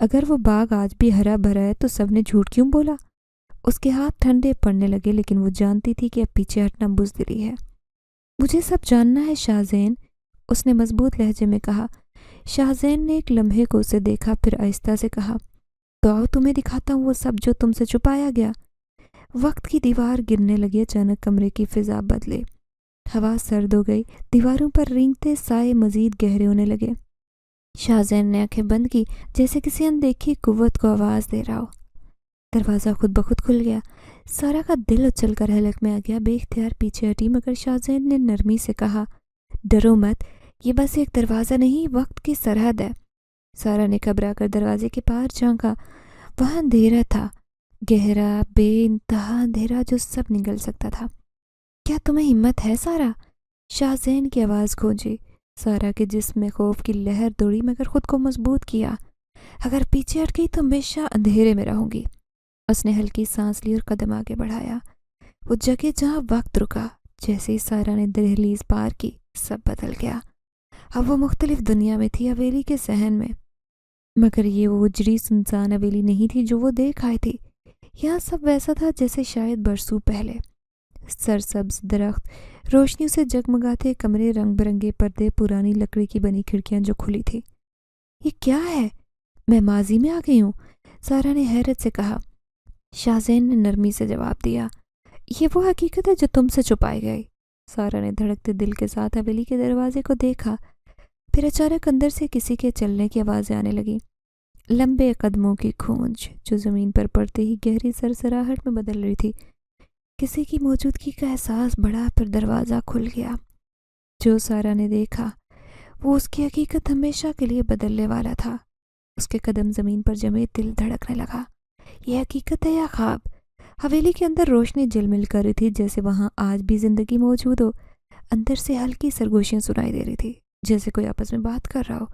اگر وہ باغ آج بھی ہرا بھرا ہے تو سب نے جھوٹ کیوں بولا؟ اس کے ہاتھ ٹھنڈے پڑنے لگے، لیکن وہ جانتی تھی کہ اب پیچھے ہٹنا بزدلی ہے۔ مجھے سب جاننا ہے شاہزین، اس نے مضبوط لہجے میں کہا۔ شاہزین نے ایک لمحے کو اسے دیکھا، پھر آہستہ سے کہا، تو آؤ تمہیں دکھاتا ہوں وہ سب جو تم سے چھپایا گیا۔ وقت کی دیوار گرنے لگی۔ اچانک کمرے کی فضا بدلے۔ ہوا سرد ہو گئی۔ دیواروں پر رینگتے سائے مزید گہرے ہونے لگے۔ شاہزین نے آنکھیں بند کی، جیسے کسی اندیکھی قوت کو آواز دے رہا ہو۔ دروازہ خود بخود کھل گیا۔ سارا کا دل اچھل کر حلق میں آ گیا۔ بے اختیار پیچھے ہٹی، مگر شاہزین نے نرمی سے کہا، ڈرو مت، یہ بس ایک دروازہ نہیں، وقت کی سرحد ہے۔ سارا نے گھبرا کر دروازے کے پار جھانکا۔ وہاں اندھیرا تھا، گہرا، بے انتہا اندھیرا جو سب نگل سکتا تھا۔ کیا تمہیں ہمت ہے سارا؟ شاہزین کی آواز گونجی۔ سارا کے جسم میں خوف کی لہر دوڑی، مگر خود کو مضبوط کیا۔ اگر پیچھے ہٹ گئی تو ہمیشہ اندھیرے میں رہوں گی۔ اس نے ہلکی سانس لی اور قدم آگے بڑھایا۔ وہ جگہ جہاں وقت رکا، جیسے ہی سارا نے دہلیز پار کی سب بدل گیا۔ اب وہ مختلف دنیا میں تھی، حویلی کے صحن میں، مگر یہ وہ اجڑی سنسان حویلی نہیں تھی جو وہ دیکھ آئی تھی۔ یہاں سب ویسا تھا جیسے شاید برسوں پہلے۔ سرسبز درخت، روشنیوں سے جگمگاتے کمرے، رنگ برنگے پردے، پرانی لکڑی کی بنی کھڑکیاں جو کھلی تھی۔ یہ کیا ہے؟ میں ماضی میں آ گئی ہوں، سارا نے حیرت سے کہا۔ شاہزین نے نرمی سے جواب دیا، یہ وہ حقیقت ہے جو تم سے چھپائی گئی۔ سارا نے دھڑکتے دل کے ساتھ حویلی کے دروازے کو دیکھا، پھر اچانک اندر سے کسی کے چلنے کی آوازیں آنے لگیں، لمبے قدموں کی گونج جو زمین پر پڑتے ہی گہری سرسراہٹ میں بدل رہی تھی۔ کسی کی موجودگی کا احساس بڑھا، پھر دروازہ کھل گیا۔ جو سارا نے دیکھا وہ اس کی حقیقت ہمیشہ کے لیے بدلنے والا تھا۔ اس کے قدم زمین پر جمے، دل دھڑکنے لگا۔ یہ حقیقت ہے یا خواب؟ حویلی کے اندر روشنی جھلمل کر رہی تھی، جیسے وہاں آج بھی زندگی موجود ہو۔ اندر سے ہلکی سرگوشیاں سنائی دے رہی تھی، جیسے کوئی آپس میں بات کر رہا ہو،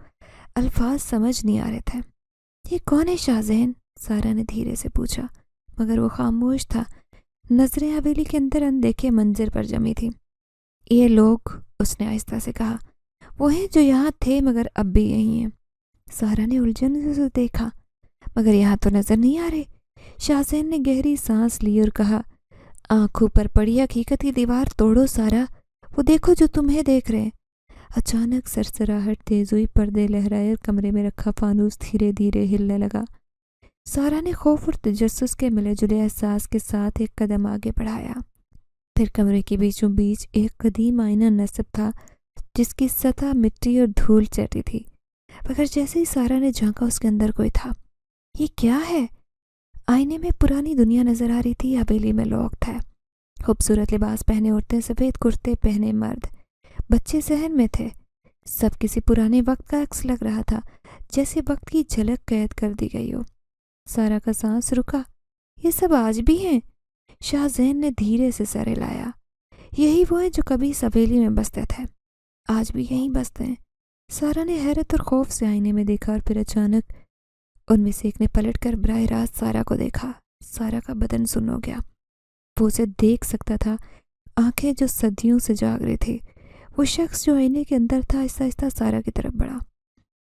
الفاظ سمجھ نہیں آ رہے تھے۔ یہ کون ہے شاہزین؟ سارا نے دھیرے سے پوچھا، مگر وہ خاموش تھا۔ نظریں حویلی کے اندر اندیکھے منظر پر جمی تھیں۔ یہ لوگ، اس نے آہستہ سے کہا، وہ ہیں جو یہاں تھے مگر اب بھی یہی ہیں۔ سارا نے الجھن سے اسے دیکھا، مگر یہاں تو نظر نہیں آ رہے۔ شاہزین نے گہری سانس لی اور کہا، آنکھوں پر پڑی حقیقت کی دیوار توڑو سارا، وہ دیکھو جو تمہیں دیکھ رہے ہیں۔ اچانک سرسراہٹ تیز ہوئی، پردے لہرائے اور کمرے میں رکھا فانوس دھیرے دھیرے ہلنے لگا۔ سارا نے خوف اور تجسس کے ملے جلے احساس کے ساتھ ایک قدم آگے بڑھایا۔ پھر کمرے کے بیچوں بیچ ایک قدیم آئینہ نصب تھا، جس کی سطح مٹی اور دھول چٹی تھی، مگر جیسے ہی سارا نے جھانکا اس کے اندر کوئی تھا۔ یہ کیا ہے؟ آئینے میں پرانی دنیا نظر آ رہی تھی۔ حویلی میں لوگ تھے، خوبصورت لباس پہنے عورتیں، سفید کرتے پہنے مرد، بچے صحن میں تھے۔ سب کسی پرانے وقت کا عکس لگ رہا تھا، جیسے وقت کی جھلک قید کر دی گئی ہو۔ سارا کا سانس رکا۔ یہ سب آج بھی ہیں؟ شاہزین نے دھیرے سے سر ہلایا۔ یہی وہ ہیں جو کبھی اس حویلی میں بستے تھے، آج بھی یہیں بستے ہیں۔ سارا نے حیرت اور خوف سے آئینے میں دیکھا، اور پھر اچانک ان میں سے ایک نے پلٹ کر براہ راست سارا کو دیکھا۔ سارا کا بدن سن ہو گیا۔ وہ اسے دیکھ سکتا تھا، آنکھیں جو صدیوں سے جاگ رہی تھی۔ وہ شخص جو آئینے کے اندر تھا آہستہ آہستہ سارا کی طرف بڑھا۔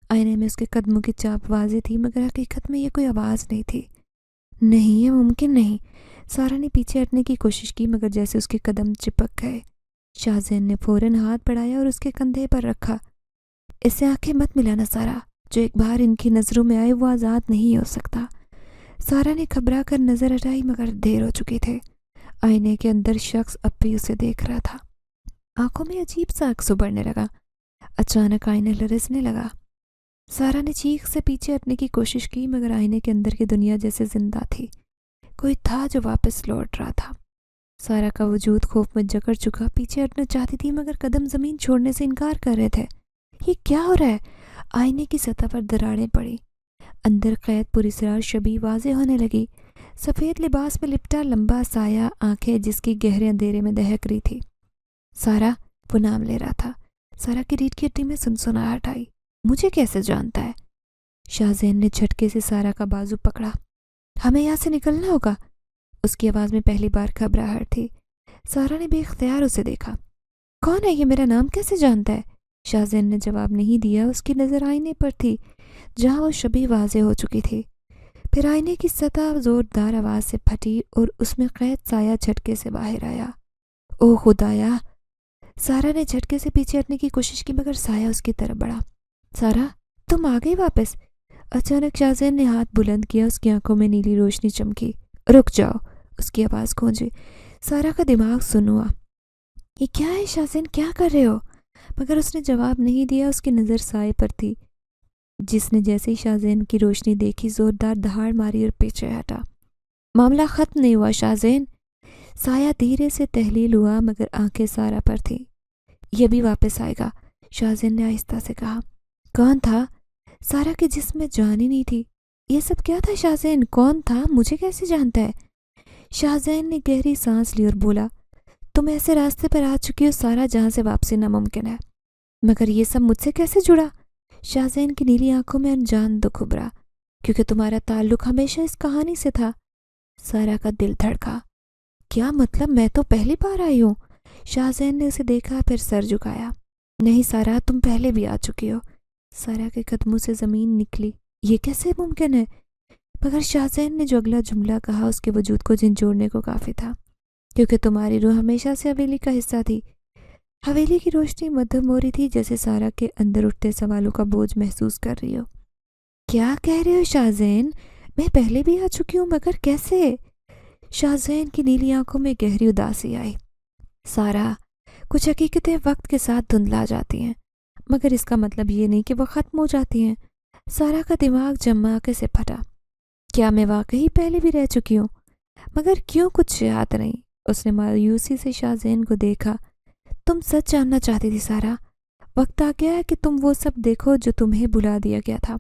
آئینے میں اس کے قدموں کی چاپ واضح تھی، مگر حقیقت میں یہ کوئی آواز نہیں تھی۔ نہیں، یہ ممکن نہیں۔ سارا نے پیچھے ہٹنے کی کوشش کی، مگر جیسے اس کے قدم چپک گئے۔ شاہزین نے فوراً ہاتھ بڑھایا اور اس کے کندھے پر رکھا۔ اس سے آنکھیں مت ملانا سارا، جو ایک بار ان کی نظروں میں آئے وہ آزاد نہیں ہو سکتا۔ سارا نے گھبرا کر نظر ہٹائی، مگر دیر ہو چکی تھی۔ آئینے کے اندر شخص اب بھی اسے دیکھ رہا تھا۔ آنکھوں میں عجیب سا عکس ابھرنے لگا۔ اچانک آئینہ لرزنے لگا۔ سارا نے چیخ سے پیچھے ہٹنے کی کوشش کی، مگر آئینے کے اندر کی دنیا جیسے زندہ تھی۔ کوئی تھا جو واپس لوٹ رہا تھا۔ سارا کا وجود خوف میں جکڑ چکا، پیچھے ہٹنا چاہتی تھی مگر قدم زمین چھوڑنے سے انکار کر رہے تھے۔ یہ کیا ہو رہا ہے؟ آئینے کی سطح پر دراڑیں پڑی، اندر قید پراسرار شبیہ واضح ہونے لگی۔ سفید لباس میں لپٹا لمبا سایہ، آنکھیں جس کی گہرے اندھیرے میں دہک رہی تھی۔ سارا، وہ نام لے رہا تھا۔ سارا کی ریڑھ کی ہڈی میں سنسناہٹ آئی۔ مجھے کیسے جانتا ہے؟ شاہزین نے جھٹکے سے سارا کا بازو پکڑا۔ ہمیں یہاں سے نکلنا ہوگا۔ اس کی آواز میں پہلی بار گھبراہٹ تھی۔ سارا نے بے اختیار اسے دیکھا۔ کون ہے یہ؟ میرا نام کیسے جانتا ہے؟ شاہزین نے جواب نہیں دیا۔ اس کی نظر آئینے پر تھی، جہاں وہ شبیہ واضح ہو چکی تھی۔ پھر آئینے کی سطح زوردار آواز سے پھٹی اور اس میں قید سایہ جھٹکے سے باہر آیا۔ او خدایا! سارا نے جھٹکے سے پیچھے ہٹنے کی کوشش کی، مگر سایہ اس کی طرف بڑھا۔ سارا، تم آ گئی واپس؟ اچانک شاہزین نے ہاتھ بلند کیا، اس کی آنکھوں میں نیلی روشنی چمکی۔ رک جاؤ! اس کی آواز گونجی۔ سارا کا دماغ سن ہوا۔ یہ کیا ہے شاہزین، کیا کر رہے ہو؟ مگر اس نے جواب نہیں دیا۔ اس کی نظر سائے پر تھی، جس نے جیسے ہی شاہزین کی روشنی دیکھی زوردار دہاڑ ماری اور پیچھے ہٹا۔ معاملہ ختم نہیں ہوا شاہزین؟ سایہ دھیرے سے تحلیل ہوا، مگر آنکھیں سارا پر تھی۔ یہ بھی واپس آئے گا، شاہزین نے آہستہ سے کہا۔ کون تھا؟ سارا کے جسم میں جان ہی نہیں تھی۔ یہ سب کیا تھا شاہزین؟ کون تھا؟ مجھے کیسے جانتا ہے؟ شاہزین نے گہری سانس لی اور بولا، تم ایسے راستے پر آ چکی ہو سارا جہاں سے واپسی ناممکن ہے، مگر یہ سب مجھ سے کیسے جڑا؟ شاہزین کی نیلی آنکھوں میں انجان دکھ ابھرا۔ کیونکہ تمہارا تعلق ہمیشہ اس کہانی سے تھا۔ سارا کا دل دھڑکا۔ کیا مطلب؟ میں تو پہلی بار آئی ہوں۔ شاہزین نے اسے دیکھا، پھر سر جھکایا۔ نہیں سارا، تم پہلے بھی آ چکی ہو۔ سارا کے قدموں سے زمین نکلی۔ یہ کیسے ممکن ہے؟ مگر شاہزین نے جو اگلا جملہ کہا اس کے وجود کو جھنجھوڑنے کو کافی تھا، کیونکہ تمہاری روح ہمیشہ سے حویلی کا حصہ تھی۔ حویلی کی روشنی مدھم ہو رہی تھی، جیسے سارا کے اندر اٹھتے سوالوں کا بوجھ محسوس کر رہی ہو۔ کیا کہہ رہے ہو شاہزین؟ میں پہلے بھی آ چکی ہوں، مگر کیسے؟ شاہزین کی نیلی آنکھوں میں گہری اداسی آئی۔ سارا، کچھ حقیقتیں وقت کے ساتھ دھندلا جاتی ہیں، مگر اس کا مطلب یہ نہیں کہ وہ ختم ہو جاتی ہیں۔ سارا کا دماغ جماکے سے پھٹا۔ کیا میں واقعی پہلے بھی رہ چکی ہوں؟ مگر کیوں؟ کچھ یاد نہیں۔ اس نے مایوسی سے شاہزین کو دیکھا۔ تم سچ جاننا چاہتی تھی سارا؟ وقت آ گیا ہے کہ تم وہ سب دیکھو جو تمہیں بھلا دیا گیا تھا۔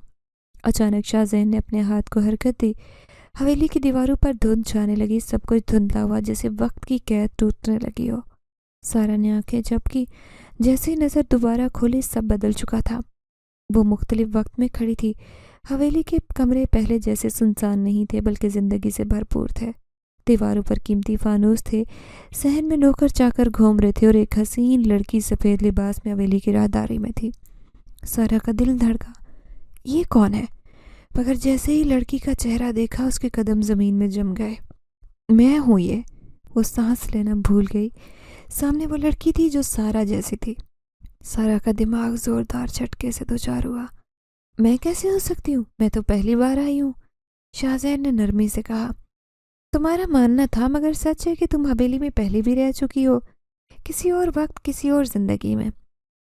اچانک شاہزین نے اپنے ہاتھ کو حرکت دی۔ حویلی کی دیواروں پر دھند چھانے لگی، سب کچھ دھندلا ہوا، جیسے وقت کی قید ٹوٹنے لگی ہو۔ سارا نے آنکھیں جھپکی۔ جیسے ہی نظر دوبارہ کھولی، سب بدل چکا تھا۔ وہ مختلف وقت میں کھڑی تھی۔ حویلی کے کمرے پہلے جیسے سنسان نہیں تھے، بلکہ زندگی سے بھرپور تھے۔ دیواروں پر قیمتی فانوس تھے، صحن میں نوکر چاکر گھوم رہے تھے، اور ایک حسین لڑکی سفید لباس میں حویلی کی راہداری میں تھی۔ سارا کا دل دھڑکا۔ یہ کون ہے؟ مگر جیسے ہی لڑکی کا چہرہ دیکھا، اس کے قدم زمین میں جم گئے۔ میں ہوں یہ۔ وہ سانس لینا بھول گئی۔ سامنے وہ لڑکی تھی جو سارا جیسی تھی۔ سارا کا دماغ زوردار جھٹکے سے دوچار ہوا۔ میں کیسے ہو سکتی ہوں؟ میں تو پہلی بار آئی ہوں۔ شاہزین نے نرمی سے کہا۔ تمہارا ماننا تھا، مگر سچ ہے کہ تم حویلی میں پہلے بھی رہ چکی ہو، کسی اور وقت، کسی اور زندگی میں۔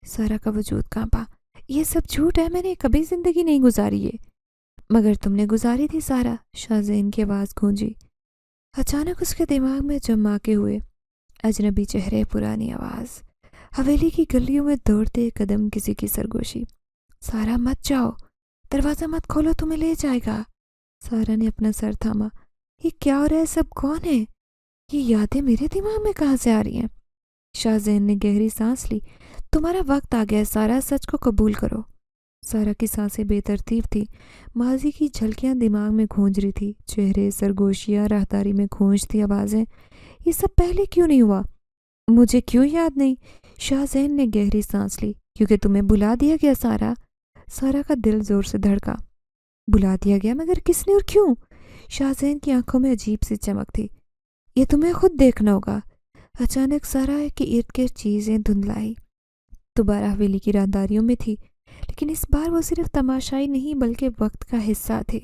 سارا کا وجود کانپا۔ یہ سب جھوٹ ہے، میں نے کبھی زندگی نہیں گزاری ہے۔ مگر تم نے گزاری تھی سارا، شاہزین کی آواز گونجی۔ اچانک اس کے دماغ میں جماکے ہوئے۔ اجنبی چہرے، پرانی آواز، حویلی کی گلیوں میں دوڑتے قدم، کسی کی سرگوشی۔ سارا مت جاؤ، دروازہ مت کھولو، تمہیں لے جائے گا۔ سارا نے اپنا سر تھاما۔ یہ کیا ہو رہا ہے؟ سب کون ہے؟ یہ یادیں میرے دماغ میں کہاں سے آ رہی ہیں؟ شاہزین نے گہری سانس لی۔ تمہارا وقت آ گیا سارا، سچ کو قبول کرو۔ سارا کی سانسیں بے ترتیب تھی، ماضی کی جھلکیاں دماغ میں گونج رہی تھی، چہرے، سرگوشیاں، راہداری میں گونجتی آوازیں۔ یہ سب پہلے کیوں نہیں ہوا؟ مجھے کیوں یاد نہیں؟ شاہزین نے گہری سانس لی۔ کیونکہ تمہیں بلا دیا گیا سارا۔ سارا کا دل زور سے دھڑکا۔ بلا دیا گیا؟ مگر کس نے اور کیوں؟ شاہزین کی آنکھوں میں عجیب سی چمک تھی۔ یہ تمہیں خود دیکھنا ہوگا۔ اچانک سارا کے ارد گرد چیزیں دھندلائی۔ دوبارہ حویلی کی راہداریوں میں تھی، لیکن اس بار وہ صرف تماشائی نہیں بلکہ وقت کا حصہ تھے۔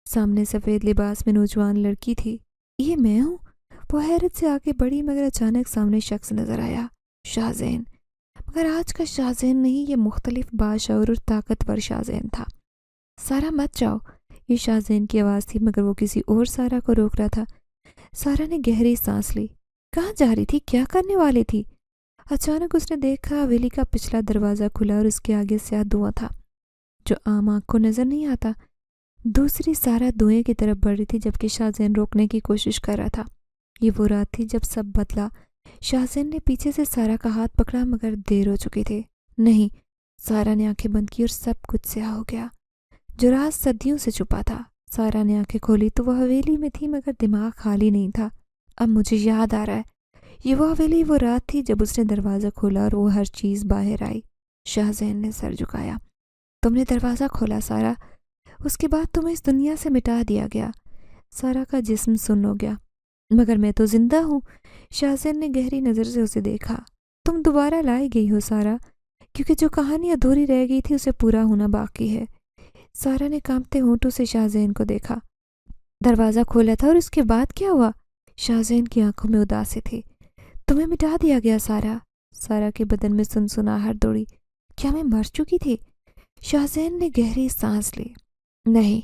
سامنے سفید لباس میں نوجوان لڑکی تھی۔ یہ میں ہوں؟ وہ حیرت سے آگے بڑھی، مگر اچانک سامنے شخص نظر آیا، شاہزین۔ مگر آج کا شاہزین نہیں، یہ مختلف، باشعور اور طاقتور شاہزین تھا۔ سارا مت جاؤ، یہ شاہزین کی آواز تھی، مگر وہ کسی اور سارا کو روک رہا تھا۔ سارا نے گہری سانس لی۔ کہاں جا رہی تھی؟ کیا کرنے والی تھی؟ اچانک اس نے دیکھا حویلی کا پچھلا دروازہ کھلا اور اس کے آگے سیاہ دھواں تھا، جو عام آنکھ کو نظر نہیں آتا۔ دوسری سارا دھوئیں کی طرف بڑھ رہی تھی، جبکہ شاہزین روکنے کی کوشش کر رہا تھا۔ یہ وہ رات تھی جب سب بدلا۔ شاہزین نے پیچھے سے سارا کا ہاتھ پکڑا، مگر دیر ہو چکی تھی۔ نہیں، سارا نے آنکھیں بند کی اور سب کچھ سیاہ ہو گیا، جو راز صدیوں سے چھپا تھا۔ سارا نے آنکھیں کھولی تو وہ حویلی میں تھی، مگر دماغ خالی نہیں تھا۔ اب مجھے یاد آ رہا ہے، یہ وہ حویلی، وہ رات تھی جب اس نے دروازہ کھولا اور وہ ہر چیز باہر آئی۔ شاہزین نے سر جھکایا۔ تم نے دروازہ کھولا سارا، اس کے بعد تمہیں اس دنیا سے مٹا دیا گیا۔ سارا کا جسم سن ہو گیا۔ مگر میں تو زندہ ہوں۔ شاہزین نے گہری نظر سے اسے دیکھا۔ تم دوبارہ لائی گئی ہو سارا، کیونکہ جو کہانی ادھوری رہ گئی تھی اسے پورا ہونا باقی ہے۔ سارا نے کانپتے ہونٹوں سے شاہزین کو دیکھا۔ دروازہ کھولا تھا اور اس کے بعد کیا ہوا؟ شاہزین کی آنکھوں میں اداسی تھی۔ تمہیں مٹا دیا گیا سارا۔ سارا کے بدن میں سنسناہٹ دوڑی۔ کیا میں مر چکی تھی؟ شاہزین نے گہری سانس لی۔ نہیں،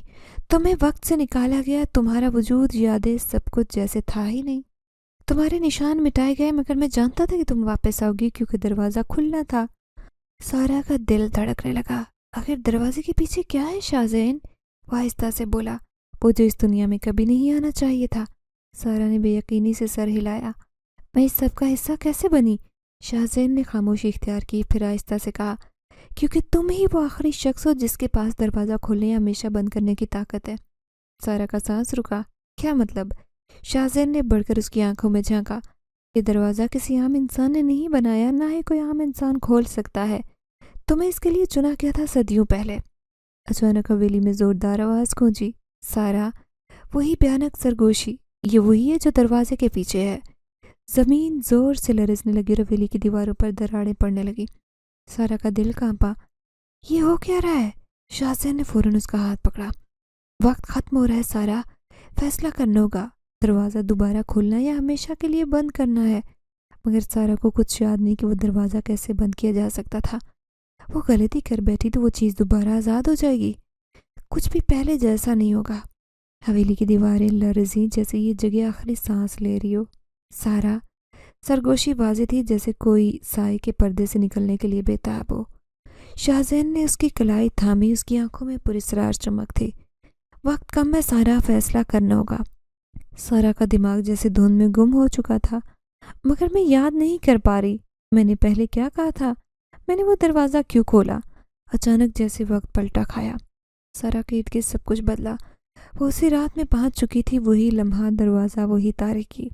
تمہیں وقت سے نکالا گیا، تمہارا وجود، یادیں، سب کچھ جیسے تھا ہی نہیں۔ تمہارے نشان مٹائے گئے، مگر میں جانتا تھا کہ تم واپس آؤ گی، کیونکہ دروازہ کھلنا تھا۔ سارا کا دل دھڑکنے لگا۔ آخر دروازے کے پیچھے کیا ہے شاہزین؟ وہ آہستہ سے بولا۔ وہ جو اس دنیا میں کبھی نہیں آنا چاہیے تھا۔ سارا نے بے یقینی سے سر ہلایا۔ میں اس سب کا حصہ کیسے بنی؟ شاہزین نے خاموشی اختیار کی، پھر آہستہ سے کہا، کیونکہ تم ہی وہ آخری شخص ہو جس کے پاس دروازہ کھولنے یا ہمیشہ بند کرنے کی طاقت ہے۔ سارا کا سانس رکا۔ کیا مطلب؟ شاہزین نے بڑھ کر اس کی آنکھوں میں جھانکا۔ یہ دروازہ کسی عام انسان نے نہیں بنایا، نہ ہی کوئی عام انسان کھول سکتا ہے۔ تمہیں اس کے لیے چنا کیا تھا صدیوں پہلے۔ اچانک حویلی میں زوردار آواز گونجی۔ سارا، وہی بھیانک سرگوشی، یہ وہی ہے جو دروازے کے پیچھے ہے۔ زمین زور سے لرزنے لگی اور حویلی کی دیواروں پر دراڑیں پڑنے لگی۔ سارا کا دل کانپا۔ یہ ہو کیا رہا ہے؟ شاہزین نے فوراً اس کا ہاتھ پکڑا۔ وقت ختم ہو رہا ہے سارا، فیصلہ کرنا ہوگا، دروازہ دوبارہ کھولنا یا ہمیشہ کے لیے بند کرنا ہے۔ مگر سارا کو کچھ یاد نہیں کہ وہ دروازہ کیسے بند کیا جا سکتا تھا۔ وہ غلطی کر بیٹھی تو وہ چیز دوبارہ آزاد ہو جائے گی، کچھ بھی پہلے جیسا نہیں ہوگا۔ حویلی کی دیواریں لرزیں جیسے یہ جگہ آخری سانس لے رہی ہو۔ سارا، سرگوشی واضح تھی جیسے کوئی سائے کے پردے سے نکلنے کے لیے بےتاب ہو۔ شاہزین نے اس کی کلائی تھامی، اس کی آنکھوں میں پراسرار چمک تھی۔ وقت کم ہے سارا، فیصلہ کرنا ہوگا۔ سارا کا دماغ جیسے دھند میں گم ہو چکا تھا۔ مگر میں یاد نہیں کر پا رہی، میں نے پہلے کیا کہا تھا، میں نے وہ دروازہ کیوں کھولا؟ اچانک جیسے وقت پلٹا کھایا۔ سارا کے ارد گرد سب کچھ بدلا۔ وہ اسی رات میں پہنچ چکی تھی، وہی لمحہ، دروازہ، وہی تاریکی۔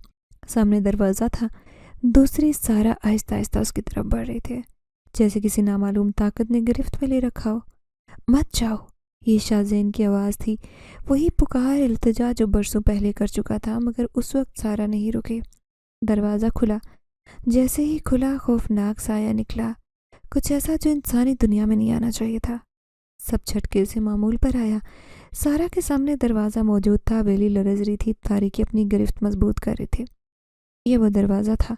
سامنے دروازہ تھا، دوسری سارا آہستہ آہستہ اس کی طرف بڑھ رہے تھے، جیسے کسی نامعلوم طاقت نے گرفت میں لے رکھا ہو۔ مت جاؤ، یہ شاہزین کی آواز تھی، وہی پکار التجا جو برسوں پہلے کر چکا تھا، مگر اس وقت سارا نہیں رکے۔ دروازہ کھلا۔ جیسے ہی کھلا، خوفناک سایہ نکلا، کچھ ایسا جو انسانی دنیا میں نہیں آنا چاہیے تھا۔ سب جھٹکے سے معمول پر آیا۔ سارا کے سامنے دروازہ موجود تھا، حویلی لرز رہی تھی، تاریکی اپنی گرفت مضبوط کر رہی تھی۔ یہ وہ دروازہ تھا۔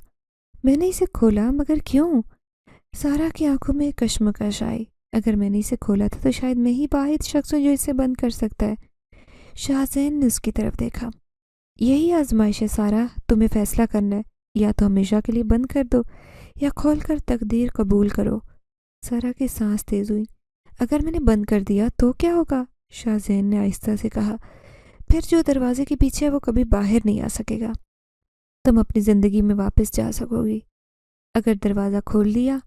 میں نے اسے کھولا، مگر کیوں؟ سارا کی آنکھوں میں کشمکش آئی۔ اگر میں نے اسے کھولا تھا تو شاید میں ہی واحد شخص ہوں جو اسے بند کر سکتا ہے۔ شاہزین نے اس کی طرف دیکھا۔ یہی آزمائش ہے سارا، تمہیں فیصلہ کرنا ہے، یا تو ہمیشہ کے لیے بند کر دو یا کھول کر تقدیر قبول کرو۔ سارا کی سانس تیز ہوئی۔ اگر میں نے بند کر دیا تو کیا ہوگا؟ شاہزین نے آہستہ سے کہا۔ پھر جو دروازے کے پیچھے ہے وہ کبھی باہر نہیں آ سکے گا، تم اپنی زندگی میں واپس جا سکو گی۔ اگر دروازہ کھول دیا،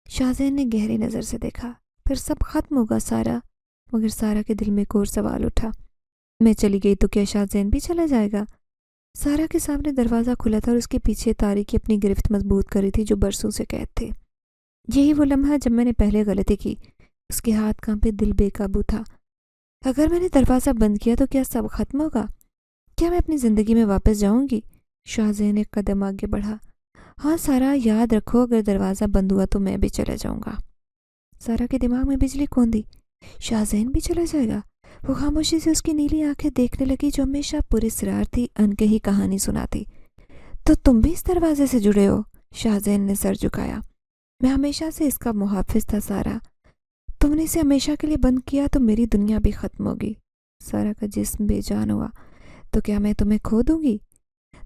شاہزین نے گہری نظر سے دیکھا، پھر سب ختم ہوگا سارا۔ مگر سارا کے دل میں ایک اور سوال اٹھا، میں چلی گئی تو کیا شاہزین بھی چلا جائے گا؟ سارا کے سامنے دروازہ کھلا تھا اور اس کے پیچھے تاریکی اپنی گرفت مضبوط کر رہی تھی جو برسوں سے قید تھے۔ یہی وہ لمحہ جب میں نے پہلے غلطی کی۔ اس کے ہاتھ کانپے، دل بے قابو تھا۔ اگر میں نے دروازہ بند کیا تو کیا سب ختم ہوگا؟ کیا میں اپنی زندگی میں واپس جاؤں گی؟ شاہزین ایک قدم آگے بڑھا۔ ہاں سارا، یاد رکھو، اگر دروازہ بند ہوا تو میں بھی چلا جاؤں گا۔ سارا کے دماغ میں بجلی کوندی۔ شاہزین بھی چلا جائے گا؟ وہ خاموشی سے اس کی نیلی آنکھیں دیکھنے لگی جو ہمیشہ پراسرار تھی، انکہی کہانی سناتی۔ تو تم بھی اس دروازے سے جڑے ہو؟ شاہزین نے سر جھکایا۔ میں ہمیشہ سے اس کا محافظ تھا سارا، تم نے اسے ہمیشہ کے لیے بند کیا تو میری دنیا بھی ختم ہوگی۔ سارا کا جسم بے جان ہوا۔ تو کیا میں تمہیں کھو دوں گی؟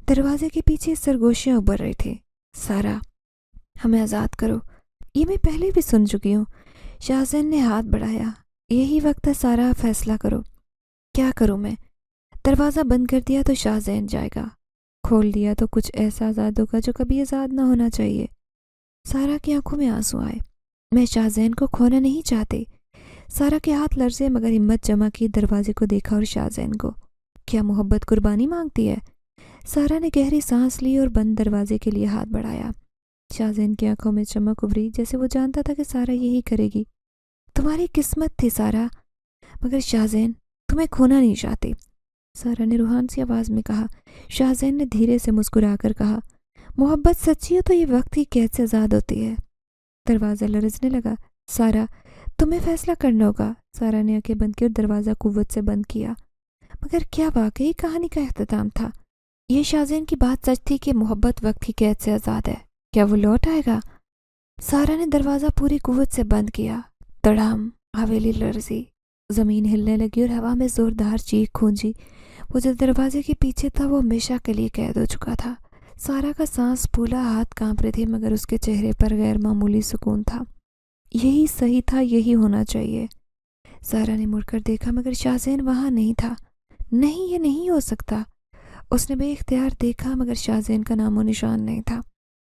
دروازے کے پیچھے سرگوشیاں ابھر رہی تھی۔ سارا، ہمیں آزاد کرو، یہ میں پہلے بھی سن چکی ہوں۔ شاہزین نے ہاتھ بڑھایا۔ یہی وقت ہے سارا، فیصلہ کرو۔ کیا کروں میں؟ دروازہ بند کر دیا تو شاہزین جائے گا، کھول دیا تو کچھ ایسا آزاد ہوگا جو کبھی آزاد نہ ہونا چاہیے۔ سارا کی آنکھوں میں آنسو آئے۔ میں شاہزین کو کھونا نہیں چاہتی۔ سارا کے ہاتھ لرزے مگر ہمت جمع کی، دروازے کو دیکھا اور شاہزین کو۔ کیا محبت قربانی مانگتی ہے؟ سارا نے گہری سانس لی اور بند دروازے کے لیے ہاتھ بڑھایا۔ شاہزین کی آنکھوں میں چمک ابھری جیسے وہ جانتا تھا کہ سارا یہی کرے گی۔ تمہاری قسمت تھی سارا، مگر شاہزین تمہیں کھونا نہیں چاہتی، سارا نے روحان سی آواز میں کہا۔ شاہزین نے دھیرے سے مسکرا کر کہا، محبت سچی ہے تو یہ وقت ہی قید سے آزاد ہوتی ہے۔ دروازہ لرزنے لگا۔ سارا، تمہیں فیصلہ کرنا ہوگا۔ سارا نے آنکھیں بند کی اور دروازہ قوت سے بند کیا۔ مگر کیا واقعی کہانی کا اختتام تھا؟ یہ شاہزین کی بات سچ تھی کہ محبت وقت ہی قید سے آزاد ہے؟ کیا وہ لوٹ آئے گا؟ سارا نے دروازہ پوری قوت سے بند کیا۔ تڑام، حویلی لرزی، زمین ہلنے لگی اور ہوا میں زوردار چیخ گونجی۔ وہ جو دروازے کے پیچھے تھا وہ ہمیشہ کے لیے قید ہو چکا تھا۔ سارا کا سانس پھولا، ہاتھ کانپ رہے تھے، مگر اس کے چہرے پر غیر معمولی سکون تھا۔ یہی صحیح تھا، یہی ہونا چاہیے۔ سارا نے مڑ کر دیکھا مگر شاہزین وہاں نہیں تھا۔ نہیں، یہ نہیں ہو سکتا۔ اس نے بے اختیار دیکھا مگر شاہزین کا نام و نشان نہیں تھا۔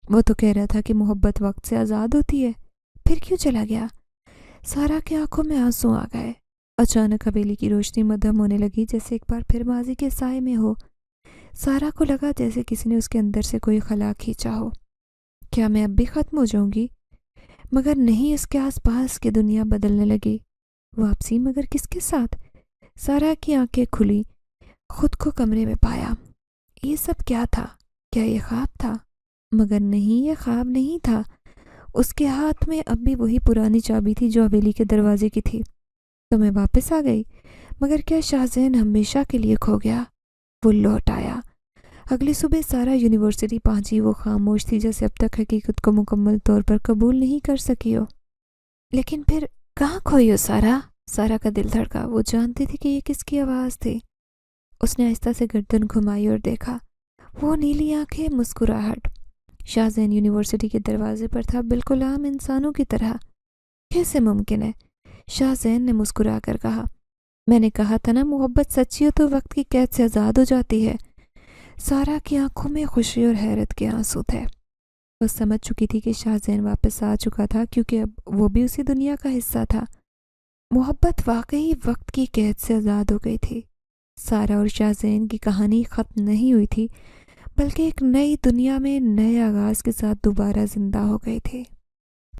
وہ تو کہہ رہا تھا کہ محبت وقت سے آزاد ہوتی ہے، پھر کیوں چلا گیا؟ سارا کی آنکھوں میں آنسو آ گئے۔ اچانک حویلی کی روشنی مدھم ہونے لگی، جیسے ایک بار پھر ماضی کے سائے میں ہو۔ سارا کو لگا جیسے کسی نے اس کے اندر سے کوئی خلا کھینچا ہو۔ کیا میں اب بھی ختم ہو جاؤں گی؟ مگر نہیں، اس کے آس پاس کی دنیا بدلنے لگی۔ واپسی، مگر کس کے ساتھ؟ سارا کی آنکھیں کھلی، خود کو کمرے میں پایا۔ یہ سب کیا تھا؟ کیا یہ خواب تھا؟ مگر نہیں، یہ خواب نہیں تھا۔ اس کے ہاتھ میں اب بھی وہی پرانی چابی تھی جو حویلی کے دروازے کی تھی۔ تو میں واپس آ گئی، مگر کیا شاہزین ہمیشہ کے لیے کھو گیا؟ وہ لوٹ آیا۔ اگلی صبح سارا یونیورسٹی پہنچی۔ وہ خاموش تھی، جیسے اب تک حقیقت کو مکمل طور پر قبول نہیں کر سکی ہو۔ لیکن پھر کہاں کھوئی ہو سارا؟ سارا کا دل دھڑکا۔ وہ جانتی تھی کہ یہ کس کی آواز تھی۔ اس نے آہستہ سے گردن گھمائی اور دیکھا۔ وہ نیلی آنکھیں، مسکراہٹ۔ شاہزین یونیورسٹی کے دروازے پر تھا، بالکل عام انسانوں کی طرح۔ کیسے ممکن ہے؟ شاہزین نے مسکرا کر کہا۔ میں نے کہا تھا نا، محبت سچی ہو تو وقت کی قید سے آزاد ہو جاتی ہے۔ سارا کی آنکھوں میں خوشی اور حیرت کے آنسو تھے۔ وہ سمجھ چکی تھی کہ شاہزین واپس آ چکا تھا، کیونکہ اب وہ بھی اسی دنیا کا حصہ تھا۔ محبت واقعی وقت کی قید سے آزاد ہو گئی تھی۔ سارا اور شاہزین کی کہانی ختم نہیں ہوئی تھی، بلکہ ایک نئی دنیا میں نئے آغاز کے ساتھ دوبارہ زندہ ہو گئی تھی۔